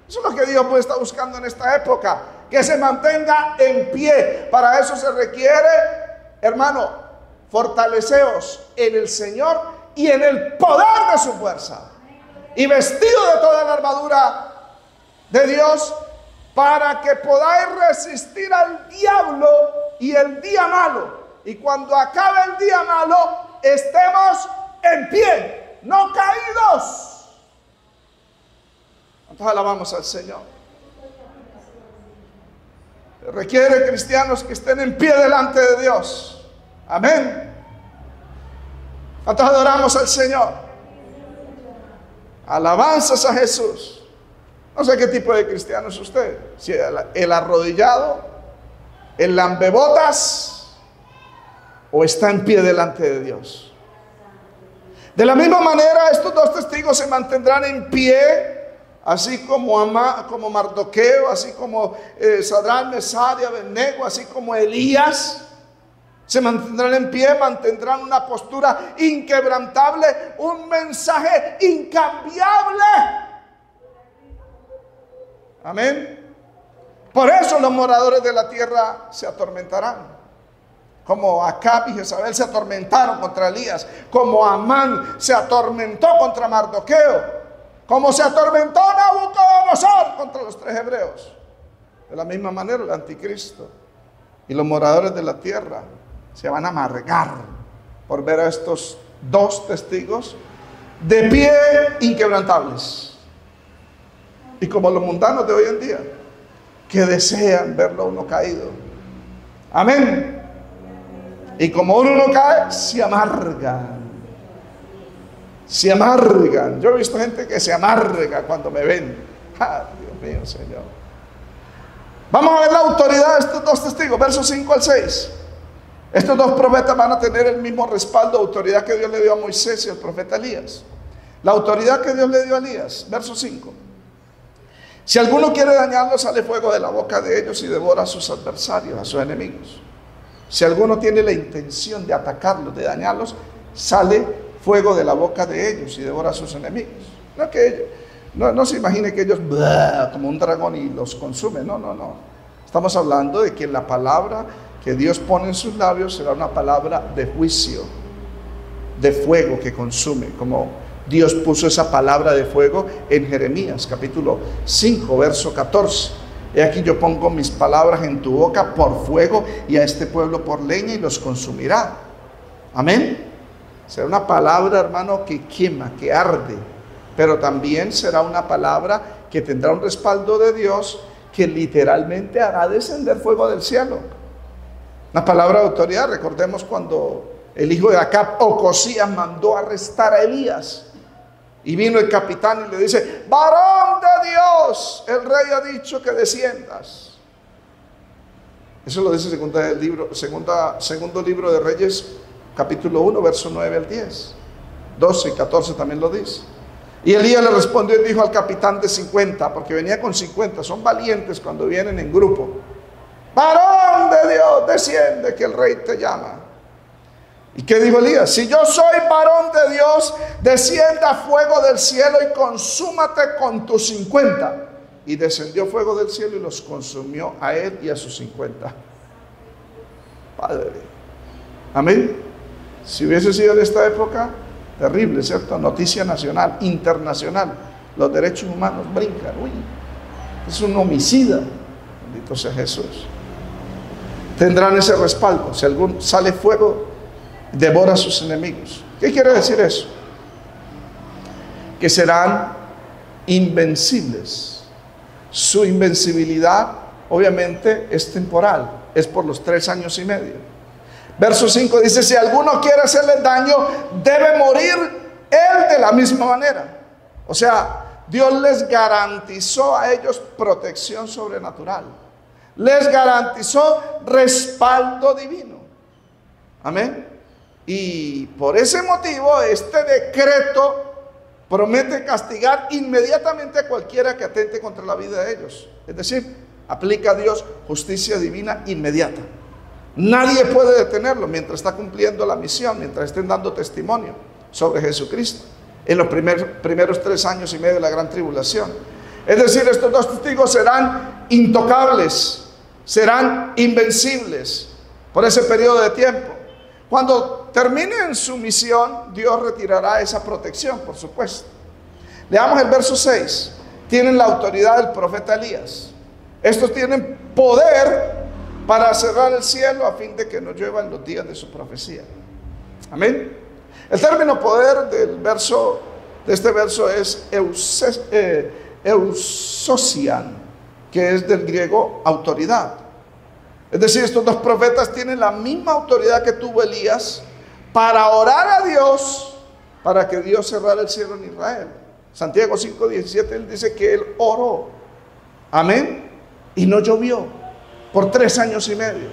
Eso es lo que Dios puede estar buscando en esta época, que se mantenga en pie. Para eso se requiere, hermano, fortaleceos en el Señor y en el poder de su fuerza, y vestido de toda la armadura de Dios, para que podáis resistir al diablo y el día malo. Y cuando acabe el día malo, estemos en pie, no caídos. Entonces alabamos al Señor. Requiere cristianos que estén en pie delante de Dios. Amén. Entonces adoramos al Señor. Alabanzas a Jesús. No sé qué tipo de cristiano es usted. Si el arrodillado, el lambebotas, o está en pie delante de Dios. De la misma manera, estos dos testigos se mantendrán en pie, así como Mardoqueo, así como Sadrán, Mesad y Abednego, así como Elías. Se mantendrán en pie, mantendrán una postura inquebrantable, un mensaje incambiable. Amén. Por eso los moradores de la tierra se atormentarán. Como Acab y Jezabel se atormentaron contra Elías, como Amán se atormentó contra Mardoqueo, como se atormentó Nabucodonosor contra los 3 hebreos. De la misma manera el anticristo y los moradores de la tierra se van a amargar por ver a estos dos testigos de pie inquebrantables. Y como los mundanos de hoy en día, que desean verlo a uno caído. Amén. Y como uno no cae, se amargan. Se amargan. Yo he visto gente que se amarga cuando me ven. ¡Ah, Dios mío, Señor! Vamos a ver la autoridad de estos dos testigos, versos 5 al 6. Estos dos profetas van a tener el mismo respaldo, autoridad que Dios le dio a Moisés y al profeta Elías. La autoridad que Dios le dio a Elías, verso 5. Si alguno quiere dañarlos, sale fuego de la boca de ellos y devora a sus adversarios, a sus enemigos. Si alguno tiene la intención de atacarlos, de dañarlos, sale fuego de la boca de ellos y devora a sus enemigos. No se imagine que ellos como un dragón y los consumen. No. Estamos hablando de que la palabra que Dios pone en sus labios será una palabra de juicio, de fuego que consume, como Dios puso esa palabra de fuego en Jeremías capítulo 5 verso 14. He aquí yo pongo mis palabras en tu boca por fuego y a este pueblo por leña y los consumirá. Amén. Será una palabra, hermano, que quema, que arde, pero también será una palabra que tendrá un respaldo de Dios, que literalmente hará descender fuego del cielo. Una palabra de autoridad. Recordemos cuando el hijo de Acab, Ocosías, mandó arrestar a Elías. Y vino el capitán y le dice: varón de Dios, el rey ha dicho que desciendas. Eso lo dice segundo libro de Reyes, capítulo 1, verso 9 al 10. 12 y 14 también lo dice. Y Elías le respondió y dijo al capitán de 50, porque venía con 50, son valientes cuando vienen en grupo: varón de Dios, desciende, que el rey te llama. ¿Y qué dijo Elías? Si yo soy varón de Dios, descienda fuego del cielo y consúmate con tus 50. Y descendió fuego del cielo y los consumió a él y a sus 50. Padre. Amén. Si hubiese sido en esta época, terrible, ¿cierto? Noticia nacional, internacional. Los derechos humanos brincan. Uy, es un homicida. Bendito sea Jesús. Tendrán ese respaldo. Si algún sale fuego, devora a sus enemigos. ¿Qué quiere decir eso? Que serán invencibles. Su invencibilidad obviamente es temporal, es por los 3 años y medio. Verso 5 dice: si alguno quiere hacerle daño, debe morir él de la misma manera. O sea, Dios les garantizó a ellos protección sobrenatural, les garantizó respaldo divino. Amén. Y por ese motivo este decreto promete castigar inmediatamente a cualquiera que atente contra la vida de ellos. Es decir, aplica a Dios justicia divina inmediata. Nadie puede detenerlo mientras está cumpliendo la misión, mientras estén dando testimonio sobre Jesucristo en los primeros 3 años y medio de la gran tribulación. Es decir, estos dos testigos serán intocables, serán invencibles por ese periodo de tiempo. Cuando terminen su misión, Dios retirará esa protección, por supuesto. Leamos el verso 6. Tienen la autoridad del profeta Elías. Estos tienen poder para cerrar el cielo a fin de que no llueva en los días de su profecía. Amén. El término poder de este verso es eusosian, que es del griego autoridad. Es decir, estos dos profetas tienen la misma autoridad que tuvo Elías para orar a Dios para que Dios cerrara el cielo en Israel. Santiago 5:17, él dice que él oró, amén, y no llovió por 3 años y medio.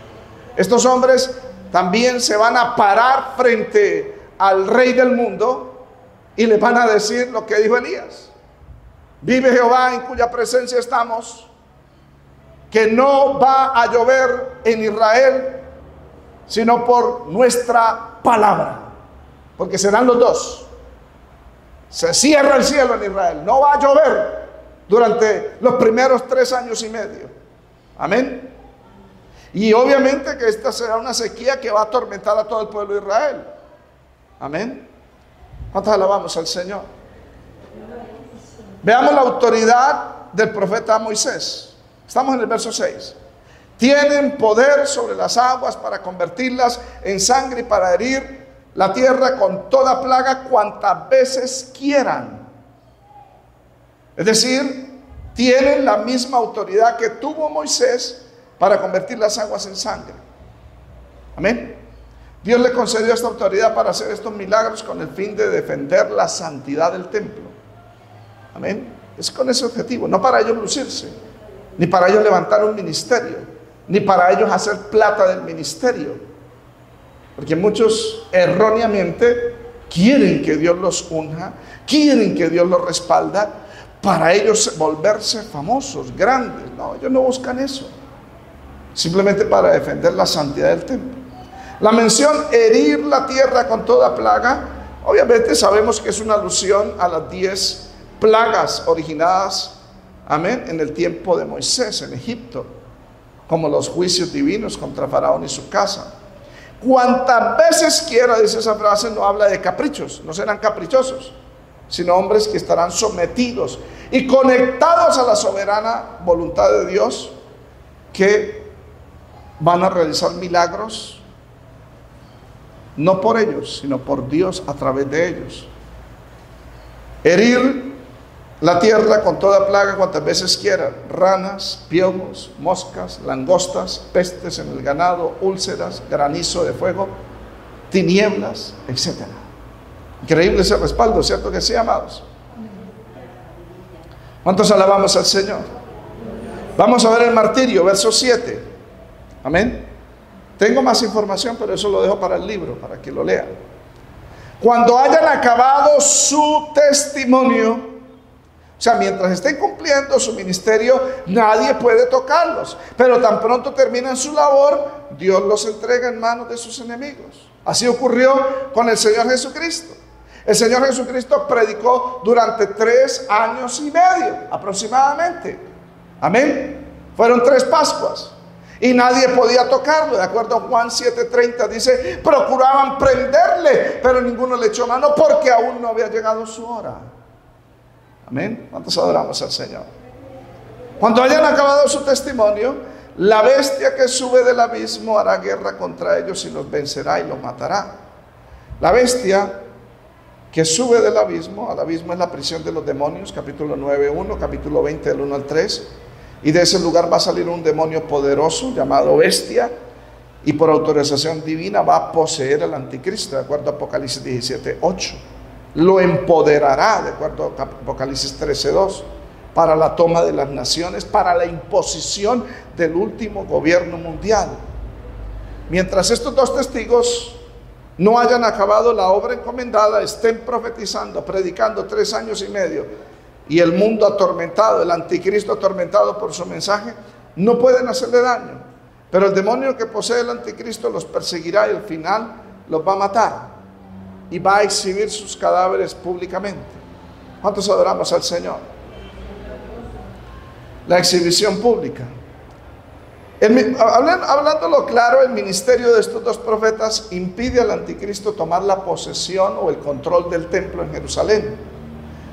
Estos hombres también se van a parar frente al rey del mundo y le van a decir lo que dijo Elías: vive Jehová en cuya presencia estamos, que no va a llover en Israel sino por nuestra palabra, porque serán los dos. Se cierra el cielo en Israel, no va a llover durante los primeros 3 años y medio. Amén. Y obviamente que esta será una sequía que va a atormentar a todo el pueblo de Israel. Amén. ¿Cuántos alabamos al Señor? Veamos la autoridad del profeta Moisés. Estamos en el verso 6. Tienen poder sobre las aguas para convertirlas en sangre y para herir la tierra con toda plaga cuantas veces quieran. Es decir, tienen la misma autoridad que tuvo Moisés para convertir las aguas en sangre. Amén. Dios le concedió esta autoridad para hacer estos milagros con el fin de defender la santidad del templo. Amén. Es con ese objetivo, no para ellos lucirse, ni para ellos levantar un ministerio, ni para ellos hacer plata del ministerio. Porque muchos erróneamente quieren que Dios los unja, quieren que Dios los respalda para ellos volverse famosos, grandes. No, ellos no buscan eso. Simplemente para defender la santidad del templo. La mención herir la tierra con toda plaga, obviamente sabemos que es una alusión a las 10 plagas originadas, amén, en el tiempo de Moisés en Egipto, como los juicios divinos contra Faraón y su casa. Cuantas veces quiera, dice esa frase, no habla de caprichos, no serán caprichosos, sino hombres que estarán sometidos y conectados a la soberana voluntad de Dios, que van a realizar milagros, no por ellos, sino por Dios a través de ellos. Herir la tierra con toda plaga cuantas veces quiera: ranas, piojos, moscas, langostas, pestes en el ganado, úlceras, granizo de fuego, tinieblas, etc. Increíble ese respaldo, ¿cierto que sí, amados? ¿Cuántos alabamos al Señor? Vamos a ver el martirio, verso 7. Amén. Tengo más información, pero eso lo dejo para el libro, para que lo lean. Cuando hayan acabado su testimonio, o sea, mientras estén cumpliendo su ministerio, nadie puede tocarlos. Pero tan pronto terminan su labor, Dios los entrega en manos de sus enemigos. Así ocurrió con el Señor Jesucristo. El Señor Jesucristo predicó durante 3 años y medio, aproximadamente. Amén. Fueron 3 Pascuas. Y nadie podía tocarlo. De acuerdo a Juan 7:30 dice: procuraban prenderle, pero ninguno le echó mano porque aún no había llegado su hora. Amén. ¿Cuántos adoramos al Señor? Cuando hayan acabado su testimonio, la bestia que sube del abismo hará guerra contra ellos y los vencerá y los matará. La bestia que sube del abismo, al abismo es la prisión de los demonios, capítulo 9:1, capítulo 20 del 1 al 3. Y de ese lugar va a salir un demonio poderoso llamado bestia, y por autorización divina va a poseer al anticristo, de acuerdo a Apocalipsis 17:8. Lo empoderará, de acuerdo a Apocalipsis 13:2, para la toma de las naciones, para la imposición del último gobierno mundial. Mientras estos 2 testigos no hayan acabado la obra encomendada, estén profetizando, predicando 3 años y medio, y el mundo atormentado, el anticristo atormentado por su mensaje, no pueden hacerle daño. Pero el demonio que posee el anticristo los perseguirá y al final los va a matar y va a exhibir sus cadáveres públicamente. ¿Cuántos adoramos al Señor? La exhibición pública. Hablándolo claro, el ministerio de estos dos profetas impide al anticristo tomar la posesión o el control del templo en Jerusalén.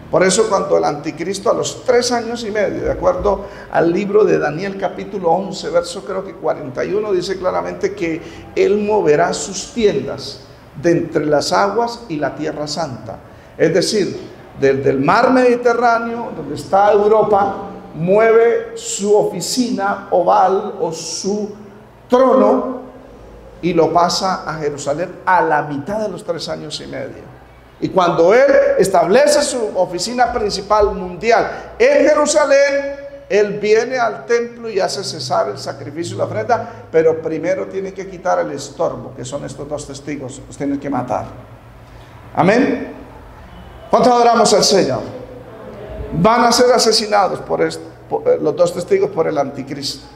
Por eso cuando el anticristo a los 3 años y medio, de acuerdo al libro de Daniel capítulo 11, verso creo que 41, dice claramente que él moverá sus tiendas de entre las aguas y la tierra santa. Es decir, desde el mar Mediterráneo, donde está Europa, mueve su oficina oval o su trono y lo pasa a Jerusalén a la mitad de los 3 años y medio. Y cuando él establece su oficina principal mundial en Jerusalén, él viene al templo y hace cesar el sacrificio y la ofrenda, pero primero tiene que quitar el estorbo, que son estos 2 testigos, los tienen que matar. Amén. ¿Cuánto adoramos al Señor? Van a ser asesinados por los 2 testigos por el anticristo.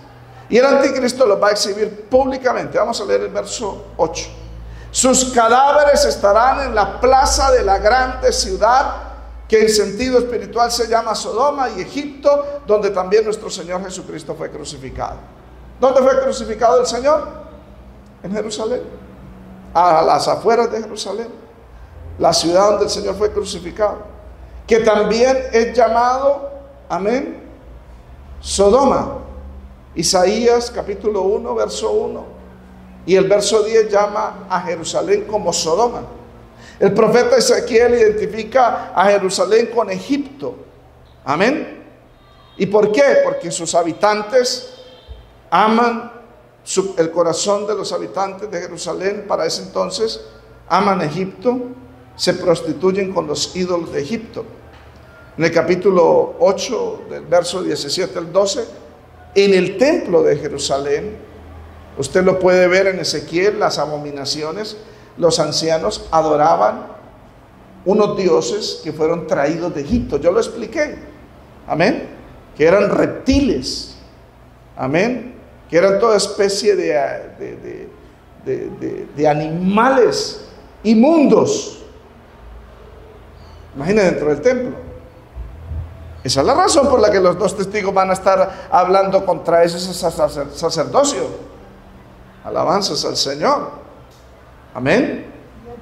Y el anticristo los va a exhibir públicamente. Vamos a leer el verso 8. Sus cadáveres estarán en la plaza de la grande ciudad, que en sentido espiritual se llama Sodoma y Egipto, donde también nuestro Señor Jesucristo fue crucificado. ¿Dónde fue crucificado el Señor? En Jerusalén, a las afueras de Jerusalén, la ciudad donde el Señor fue crucificado, que también es llamado, amén, Sodoma. Isaías capítulo 1, verso 1. Y el verso 10 llama a Jerusalén como Sodoma. El profeta Ezequiel identifica a Jerusalén con Egipto. Amén. ¿Y por qué? Porque sus habitantes aman, el corazón de los habitantes de Jerusalén para ese entonces aman Egipto, se prostituyen con los ídolos de Egipto. En el capítulo 8, del verso 17 al 12, en el templo de Jerusalén, usted lo puede ver en Ezequiel, las abominaciones. Los ancianos adoraban unos dioses que fueron traídos de Egipto. Yo lo expliqué, amén, que eran reptiles, amén, que eran toda especie de animales inmundos. Imagínense, dentro del templo. Esa es la razón por la que los 2 testigos van a estar hablando contra ese sacerdocio. Alabanzas al Señor. Amén.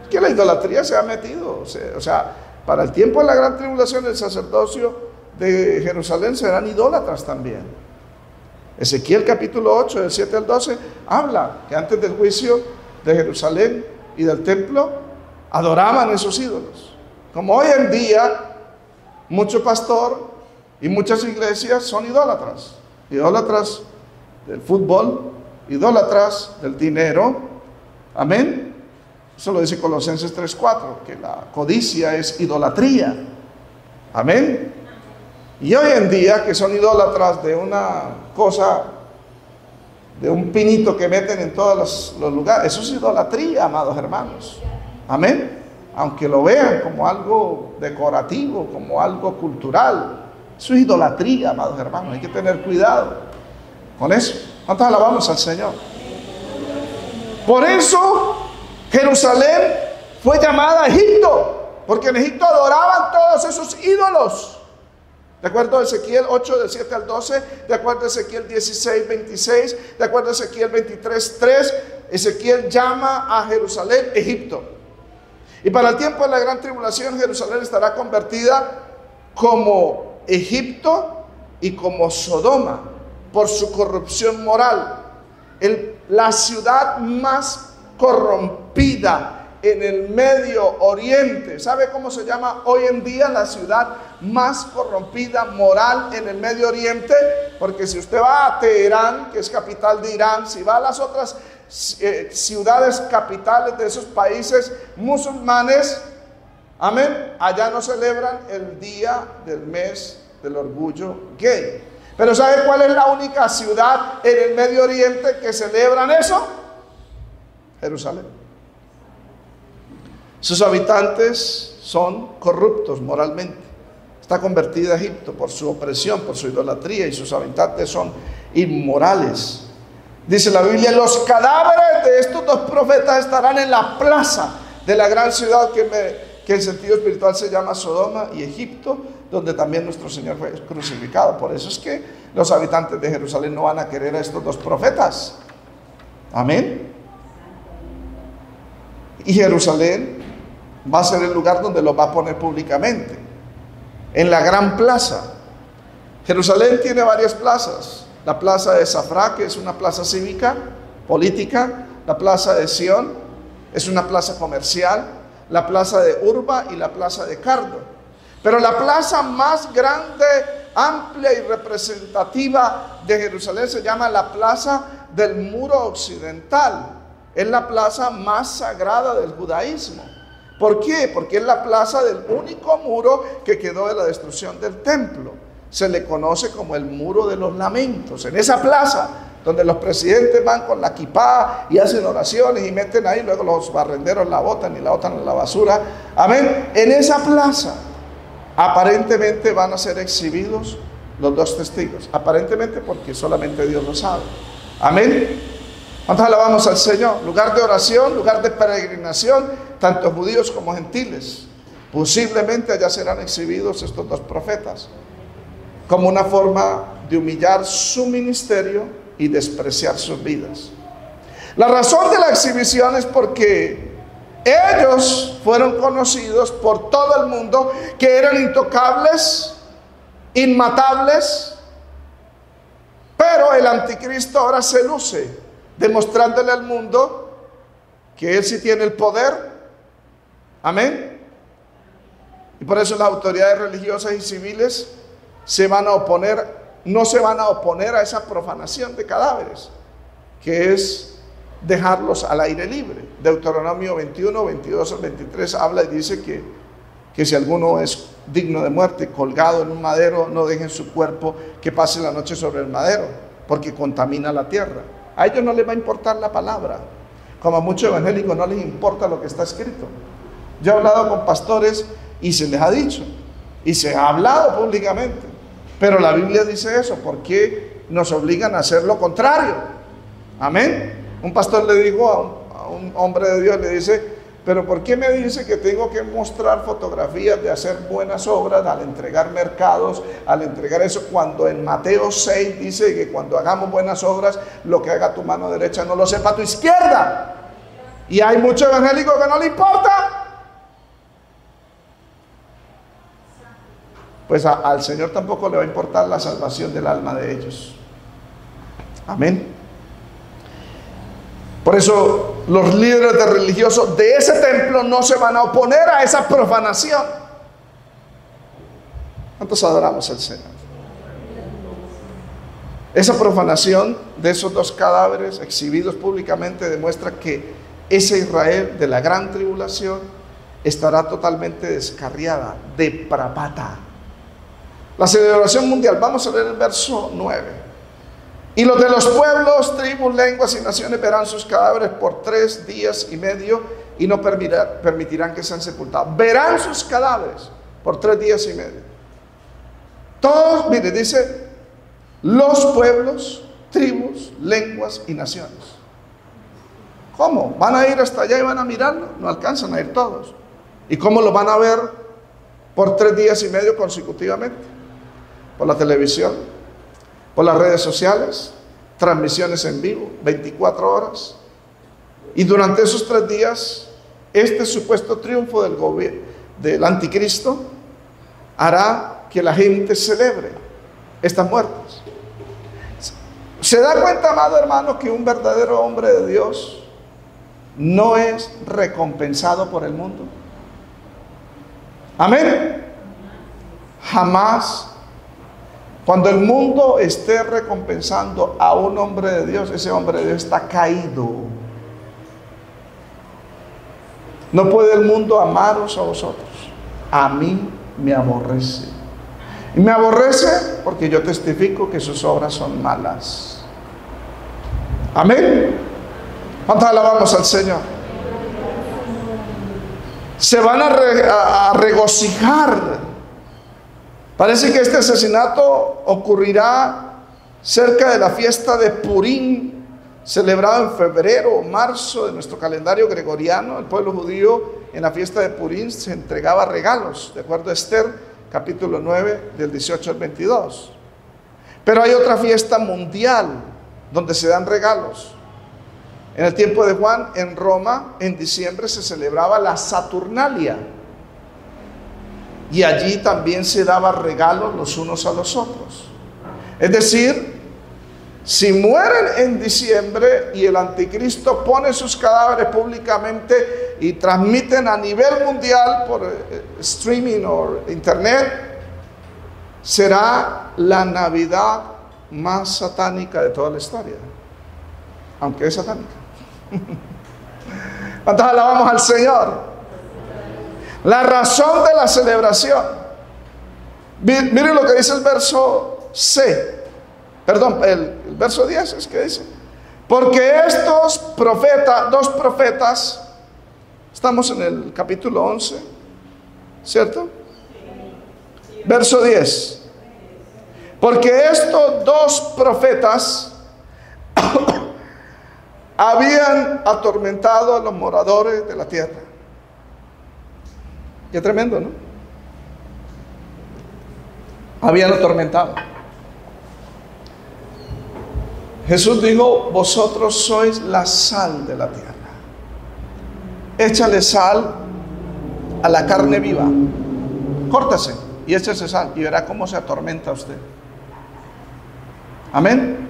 Que la idolatría se ha metido. O sea, para el tiempo de la gran tribulación, el sacerdocio de Jerusalén serán idólatras también. Ezequiel capítulo 8, del 7 al 12, habla que antes del juicio de Jerusalén y del templo, adoraban esos ídolos. Como hoy en día, mucho pastor y muchas iglesias son idólatras. Idólatras del fútbol, idólatras del dinero. Amén. Eso lo dice Colosenses 3:4, que la codicia es idolatría. Amén. Y hoy en día que son idólatras de una cosa, de un pinito que meten en todos los lugares, eso es idolatría, amados hermanos. Amén. Aunque lo vean como algo decorativo, como algo cultural, eso es idolatría, amados hermanos. Hay que tener cuidado con eso. ¿Cuántos alabamos al Señor? Por eso Jerusalén fue llamada Egipto, porque en Egipto adoraban todos esos ídolos. De acuerdo a Ezequiel 8, del 7 al 12, de acuerdo a Ezequiel 16, 26, de acuerdo a Ezequiel 23, 3, Ezequiel llama a Jerusalén Egipto. Y para el tiempo de la gran tribulación, Jerusalén estará convertida como Egipto y como Sodoma, por su corrupción moral. La ciudad más corrompida en el Medio Oriente. ¿Sabe cómo se llama hoy en día la ciudad más corrompida moral en el Medio Oriente? Porque si usted va a Teherán, que es capital de Irán, si va a las otras ciudades capitales de esos países musulmanes, amén, allá no celebran el día del mes del orgullo gay. Pero ¿sabe cuál es la única ciudad en el Medio Oriente que celebran eso? Jerusalén. Sus habitantes son corruptos moralmente. Está convertida a Egipto por su opresión, por su idolatría, y sus habitantes son inmorales. Dice la Biblia: los cadáveres de estos 2 profetas estarán en la plaza de la gran ciudad que en sentido espiritual se llama Sodoma y Egipto, donde también nuestro Señor fue crucificado. Por eso es que los habitantes de Jerusalén no van a querer a estos dos profetas. Amén. Y Jerusalén va a ser el lugar donde los va a poner públicamente, en la gran plaza. Jerusalén tiene varias plazas. La plaza de Safra, que es una plaza cívica, política. La plaza de Sión es una plaza comercial. La plaza de Urba y la plaza de Cardo. Pero la plaza más grande, amplia y representativa de Jerusalén se llama la plaza del muro occidental. Es la plaza más sagrada del judaísmo. ¿Por qué? Porque es la plaza del único muro que quedó de la destrucción del templo. Se le conoce como el muro de los lamentos. En esa plaza, donde los presidentes van con la kipá y hacen oraciones y meten ahí, luego los barrenderos la botan y la botan en la basura. Amén. En esa plaza, aparentemente van a ser exhibidos los dos testigos. Aparentemente, porque solamente Dios lo sabe. Amén. ¿Cuántos alabamos al Señor? Lugar de oración, lugar de peregrinación, tanto judíos como gentiles. Posiblemente allá serán exhibidos estos dos profetas, como una forma de humillar su ministerio y despreciar sus vidas. La razón de la exhibición es porque ellos fueron conocidos por todo el mundo que eran intocables, inmatables, pero el anticristo ahora se luce, demostrándole al mundo que él sí tiene el poder. Amén. Y por eso las autoridades religiosas y civiles se van a oponer, no se van a oponer a esa profanación de cadáveres, que es dejarlos al aire libre. Deuteronomio 21, 22 al 23 habla y dice que si alguno es digno de muerte, colgado en un madero, no dejen su cuerpo que pase la noche sobre el madero, porque contamina la tierra. A ellos no les va a importar la palabra, como a muchos evangélicos no les importa lo que está escrito. Yo he hablado con pastores y se les ha dicho, y se ha hablado públicamente, pero la Biblia dice eso. ¿Por qué nos obligan a hacer lo contrario? Amén. Un pastor le dijo a un hombre de Dios, le dice: pero ¿por qué me dice que tengo que mostrar fotografías de hacer buenas obras al entregar mercados, al entregar eso, cuando en Mateo 6 dice que cuando hagamos buenas obras, lo que haga tu mano derecha no lo sepa tu izquierda? Y hay muchos evangélicos que no le importa. Pues al Señor tampoco le va a importar la salvación del alma de ellos. Amén. Por eso los líderes de religiosos de ese templo no se van a oponer a esa profanación. ¿Cuántos adoramos al Señor? Esa profanación de esos dos cadáveres exhibidos públicamente demuestra que ese Israel de la gran tribulación estará totalmente descarriada, depravada. La celebración mundial, vamos a leer el verso 9. Y los de los pueblos, tribus, lenguas y naciones verán sus cadáveres por 3 días y medio y no permitirán que sean sepultados. Verán sus cadáveres por 3 días y medio. Todos, mire, dice, los pueblos, tribus, lenguas y naciones. ¿Cómo? ¿Van a ir hasta allá y van a mirarlo? No alcanzan a ir todos. ¿Y cómo lo van a ver por 3 días y medio consecutivamente? Por la televisión, por las redes sociales, transmisiones en vivo, 24 horas. Y durante esos 3 días, este supuesto triunfo del anticristo hará que la gente celebre estas muertes. ¿Se da cuenta, amado hermano, que un verdadero hombre de Dios no es recompensado por el mundo? Amén. Jamás. Cuando el mundo esté recompensando a un hombre de Dios, ese hombre de Dios está caído. No puede el mundo amaros a vosotros. A mí me aborrece. Y me aborrece porque yo testifico que sus obras son malas. Amén. ¿Cuántos alabamos al Señor? Se van a regocijar. Parece que este asesinato ocurrirá cerca de la fiesta de Purim, celebrado en febrero o marzo de nuestro calendario gregoriano. El pueblo judío en la fiesta de Purim se entregaba regalos, de acuerdo a Esther, capítulo 9, del 18 al 22. Pero hay otra fiesta mundial donde se dan regalos. En el tiempo de Juan, en Roma, en diciembre se celebraba la Saturnalia. Y allí también se daban regalos los unos a los otros. Es decir, si mueren en diciembre y el anticristo pone sus cadáveres públicamente y transmiten a nivel mundial por streaming o internet, será la Navidad más satánica de toda la historia, aunque es satánica. ¿Cuántos alabamos al Señor? La razón de la celebración. Miren lo que dice el verso C. Perdón, el verso 10 es que dice: porque estos profetas, dos profetas, estamos en el capítulo 11, ¿cierto? Verso 10. Porque estos dos profetas habían atormentado a los moradores de la tierra. Qué tremendo, ¿no? Habían atormentado. Jesús dijo: vosotros sois la sal de la tierra. Échale sal a la carne viva. Córtase y échese sal y verá cómo se atormenta usted. Amén.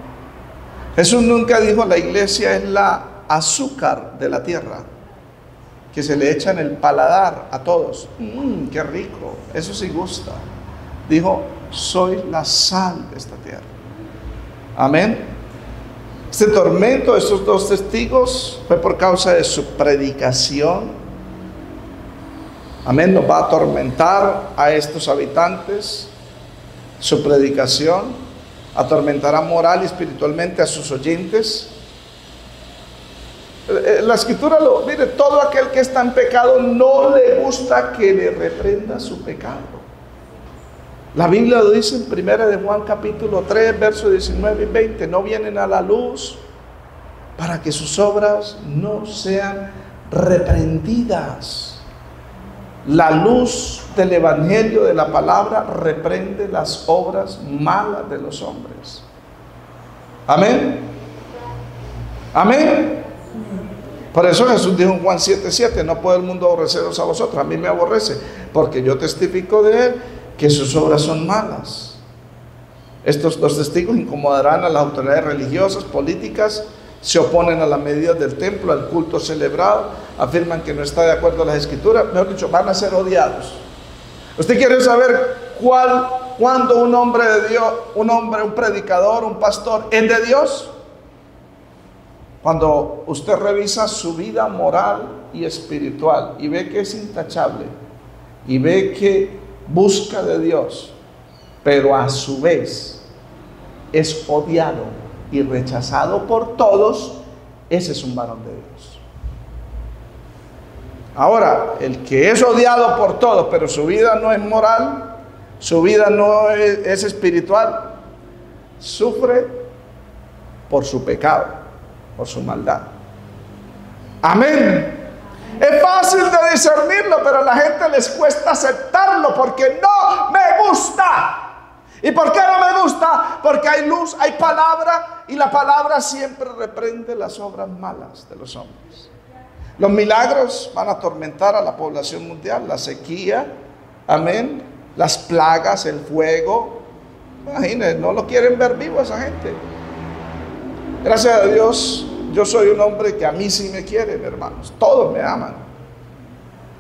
Jesús nunca dijo: la iglesia es la azúcar de la tierra, que se le echa en el paladar a todos. Qué rico, eso sí gusta. Dijo: soy la sal de esta tierra. Amén. Este tormento de estos dos testigos fue por causa de su predicación. Amén. Nos va a atormentar a estos habitantes. Su predicación atormentará moral y espiritualmente a sus oyentes. La escritura mire, todo aquel que está en pecado no le gusta que le reprenda su pecado. La Biblia lo dice en 1 de Juan capítulo 3, versos 19 y 20. No vienen a la luz para que sus obras no sean reprendidas. La luz del evangelio de la palabra reprende las obras malas de los hombres. Amén. Amén. Por eso Jesús dijo en Juan 7:7: no puede el mundo aborreceros a vosotros, a mí me aborrece, porque yo testifico de él que sus obras son malas. Estos dos testigos incomodarán a las autoridades religiosas, políticas, se oponen a las medidas del templo, al culto celebrado, afirman que no está de acuerdo a las escrituras, mejor dicho, van a ser odiados. ¿Usted quiere saber cuándo un hombre de Dios, un predicador, un pastor es de Dios? Cuando usted revisa su vida moral y espiritual y ve que es intachable y ve que busca de Dios, pero a su vez es odiado y rechazado por todos, ese es un varón de Dios. Ahora, el que es odiado por todos, pero su vida no es moral, su vida no es espiritual, sufre por su pecado, por su maldad. Amén. Es fácil de discernirlo, pero a la gente les cuesta aceptarlo porque no me gusta. ¿Y por qué no me gusta? Porque hay luz, hay palabra, y la palabra siempre reprende las obras malas de los hombres. Los milagros van a atormentar a la población mundial, la sequía, amén, las plagas, el fuego. Imagínense, no lo quieren ver vivo a esa gente. Gracias a Dios, yo soy un hombre que a mí sí me quieren, hermanos. Todos me aman.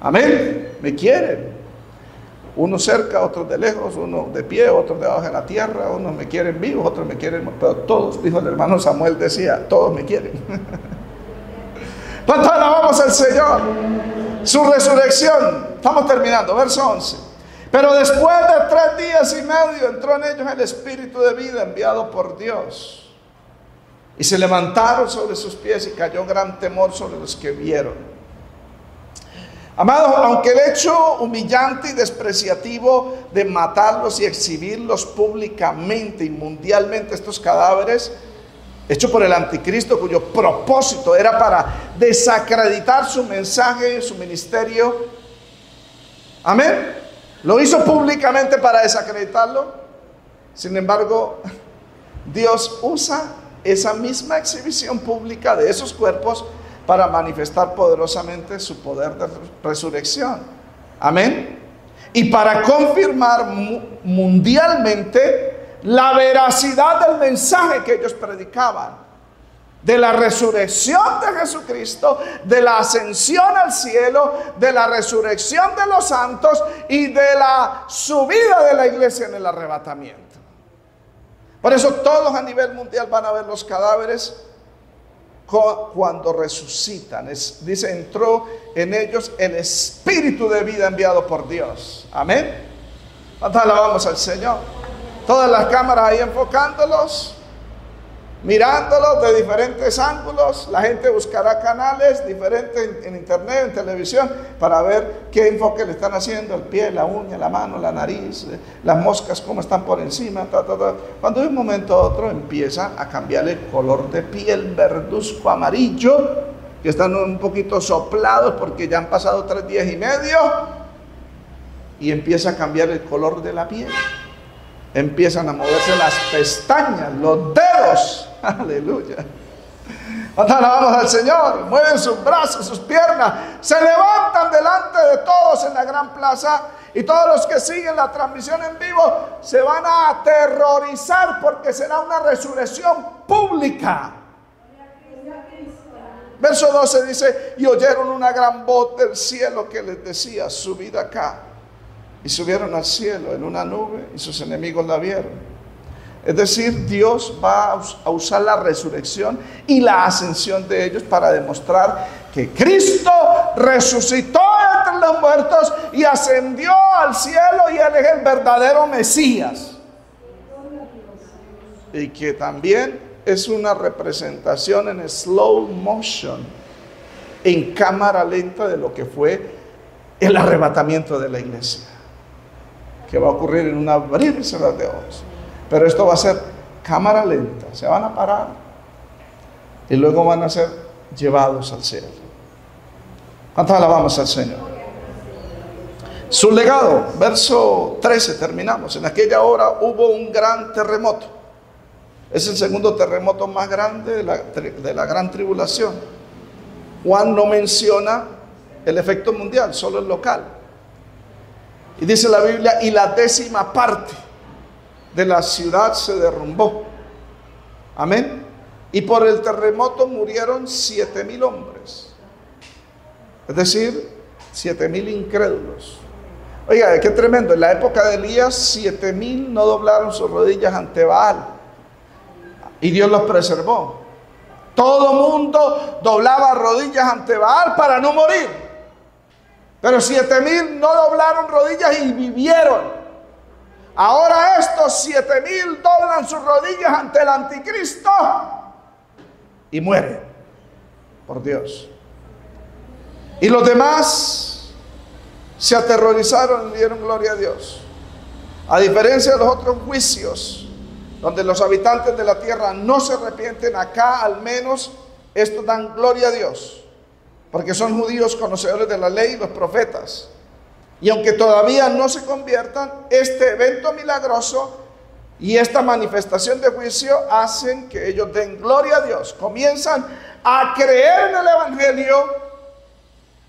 Amén, me quieren. Uno cerca, otros de lejos, uno de pie, otros debajo de la tierra, unos me quieren vivos, otros me quieren, pero todos, dijo el hermano Samuel, decía, todos me quieren. ¿Cuánto alabamos al Señor? Su resurrección, estamos terminando, verso 11. Pero después de 3 días y medio entró en ellos el espíritu de vida enviado por Dios. Y se levantaron sobre sus pies y cayó gran temor sobre los que vieron. Amados, aunque el hecho humillante y despreciativo de matarlos y exhibirlos públicamente y mundialmente, estos cadáveres, hecho por el anticristo, cuyo propósito era para desacreditar su mensaje, su ministerio. Amén. Lo hizo públicamente para desacreditarlo. Sin embargo, Dios usa esa misma exhibición pública de esos cuerpos para manifestar poderosamente su poder de resurrección. Amén. Y para confirmar mundialmente la veracidad del mensaje que ellos predicaban, de la resurrección de Jesucristo, de la ascensión al cielo, de la resurrección de los santos y de la subida de la iglesia en el arrebatamiento. Por eso todos a nivel mundial van a ver los cadáveres cuando resucitan. Dice, entró en ellos el espíritu de vida enviado por Dios. Amén. ¿Cuántos alabamos al Señor? Todas las cámaras ahí enfocándolos, mirándolos de diferentes ángulos. La gente buscará canales diferentes en internet, en televisión, para ver qué enfoque le están haciendo: el pie, la uña, la mano, la nariz, las moscas cómo están por encima, Cuando de un momento a otro empieza a cambiar el color de piel verduzco amarillo, que están un poquito soplados porque ya han pasado 3 días y medio, y empieza a cambiar el color de la piel. Empiezan a moverse las pestañas, los dedos. Aleluya. Cuando alabamos al Señor, mueven sus brazos, sus piernas, se levantan delante de todos en la gran plaza, y todos los que siguen la transmisión en vivo se van a aterrorizar porque será una resurrección pública. Verso 12 dice: y oyeron una gran voz del cielo que les decía: subid acá. Y subieron al cielo en una nube, y sus enemigos la vieron. Es decir, Dios va a usar la resurrección y la ascensión de ellos para demostrar que Cristo resucitó entre los muertos y ascendió al cielo, y Él es el verdadero Mesías. Y que también es una representación en slow motion, en cámara lenta, de lo que fue el arrebatamiento de la iglesia, que va a ocurrir en un abrir y cerrar de ojos. Pero esto va a ser cámara lenta. Se van a parar y luego van a ser llevados al cielo. ¿Cuántos alabamos al Señor? Su legado, verso 13, terminamos. En aquella hora hubo un gran terremoto. Es el segundo terremoto más grande de la gran tribulación. Juan no menciona el efecto mundial, solo el local. Y dice la Biblia: y la 10ª parte de la ciudad se derrumbó. Amén. Y por el terremoto murieron 7,000 hombres. Es decir, 7,000 incrédulos. Oiga, qué tremendo. En la época de Elías, 7,000 no doblaron sus rodillas ante Baal, y Dios los preservó. Todo mundo doblaba rodillas ante Baal para no morir, pero 7,000 no doblaron rodillas y vivieron. Ahora estos 7,000 doblan sus rodillas ante el anticristo y mueren por Dios. Y los demás se aterrorizaron y dieron gloria a Dios. A diferencia de los otros juicios, donde los habitantes de la tierra no se arrepienten, acá al menos estos dan gloria a Dios, porque son judíos conocedores de la ley y los profetas. Y aunque todavía no se conviertan, este evento milagroso y esta manifestación de juicio hacen que ellos den gloria a Dios. Comienzan a creer en el Evangelio,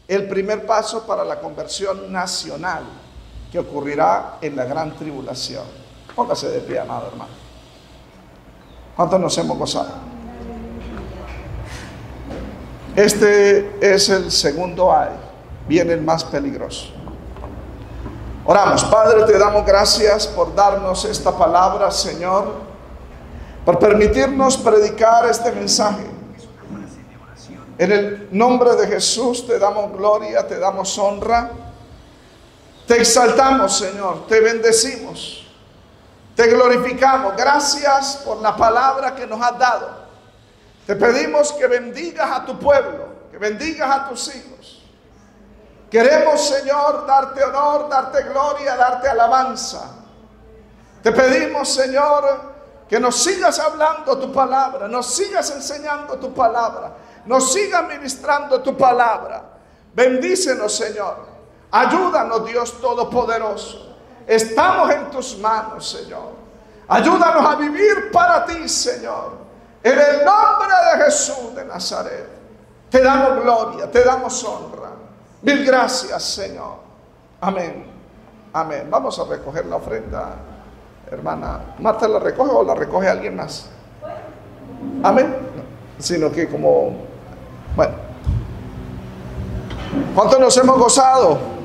el primer paso para la conversión nacional que ocurrirá en la gran tribulación. Póngase de pie, amado hermano. ¿Cuántos nos hemos gozado? Este es el segundo ay, viene el más peligroso. Oramos. Padre, te damos gracias por darnos esta palabra, Señor, por permitirnos predicar este mensaje. En el nombre de Jesús te damos gloria, te damos honra, te exaltamos, Señor, te bendecimos, te glorificamos. Gracias por la palabra que nos has dado. Te pedimos que bendigas a tu pueblo, que bendigas a tus hijos. Queremos, Señor, darte honor, darte gloria, darte alabanza. Te pedimos, Señor, Que nos sigas hablando tu palabra, nos sigas enseñando tu palabra, nos sigas ministrando tu palabra. Bendícenos, Señor. Ayúdanos, Dios Todopoderoso. Estamos en tus manos, Señor. Ayúdanos a vivir para ti, Señor. En el nombre de Jesús de Nazaret. Te damos gloria, te damos honra. Mil gracias, Señor. Amén. Amén. Vamos a recoger la ofrenda, hermana. ¿Marta la recoge o la recoge alguien más? Amén. Sino que como, bueno. ¿Cuánto nos hemos gozado?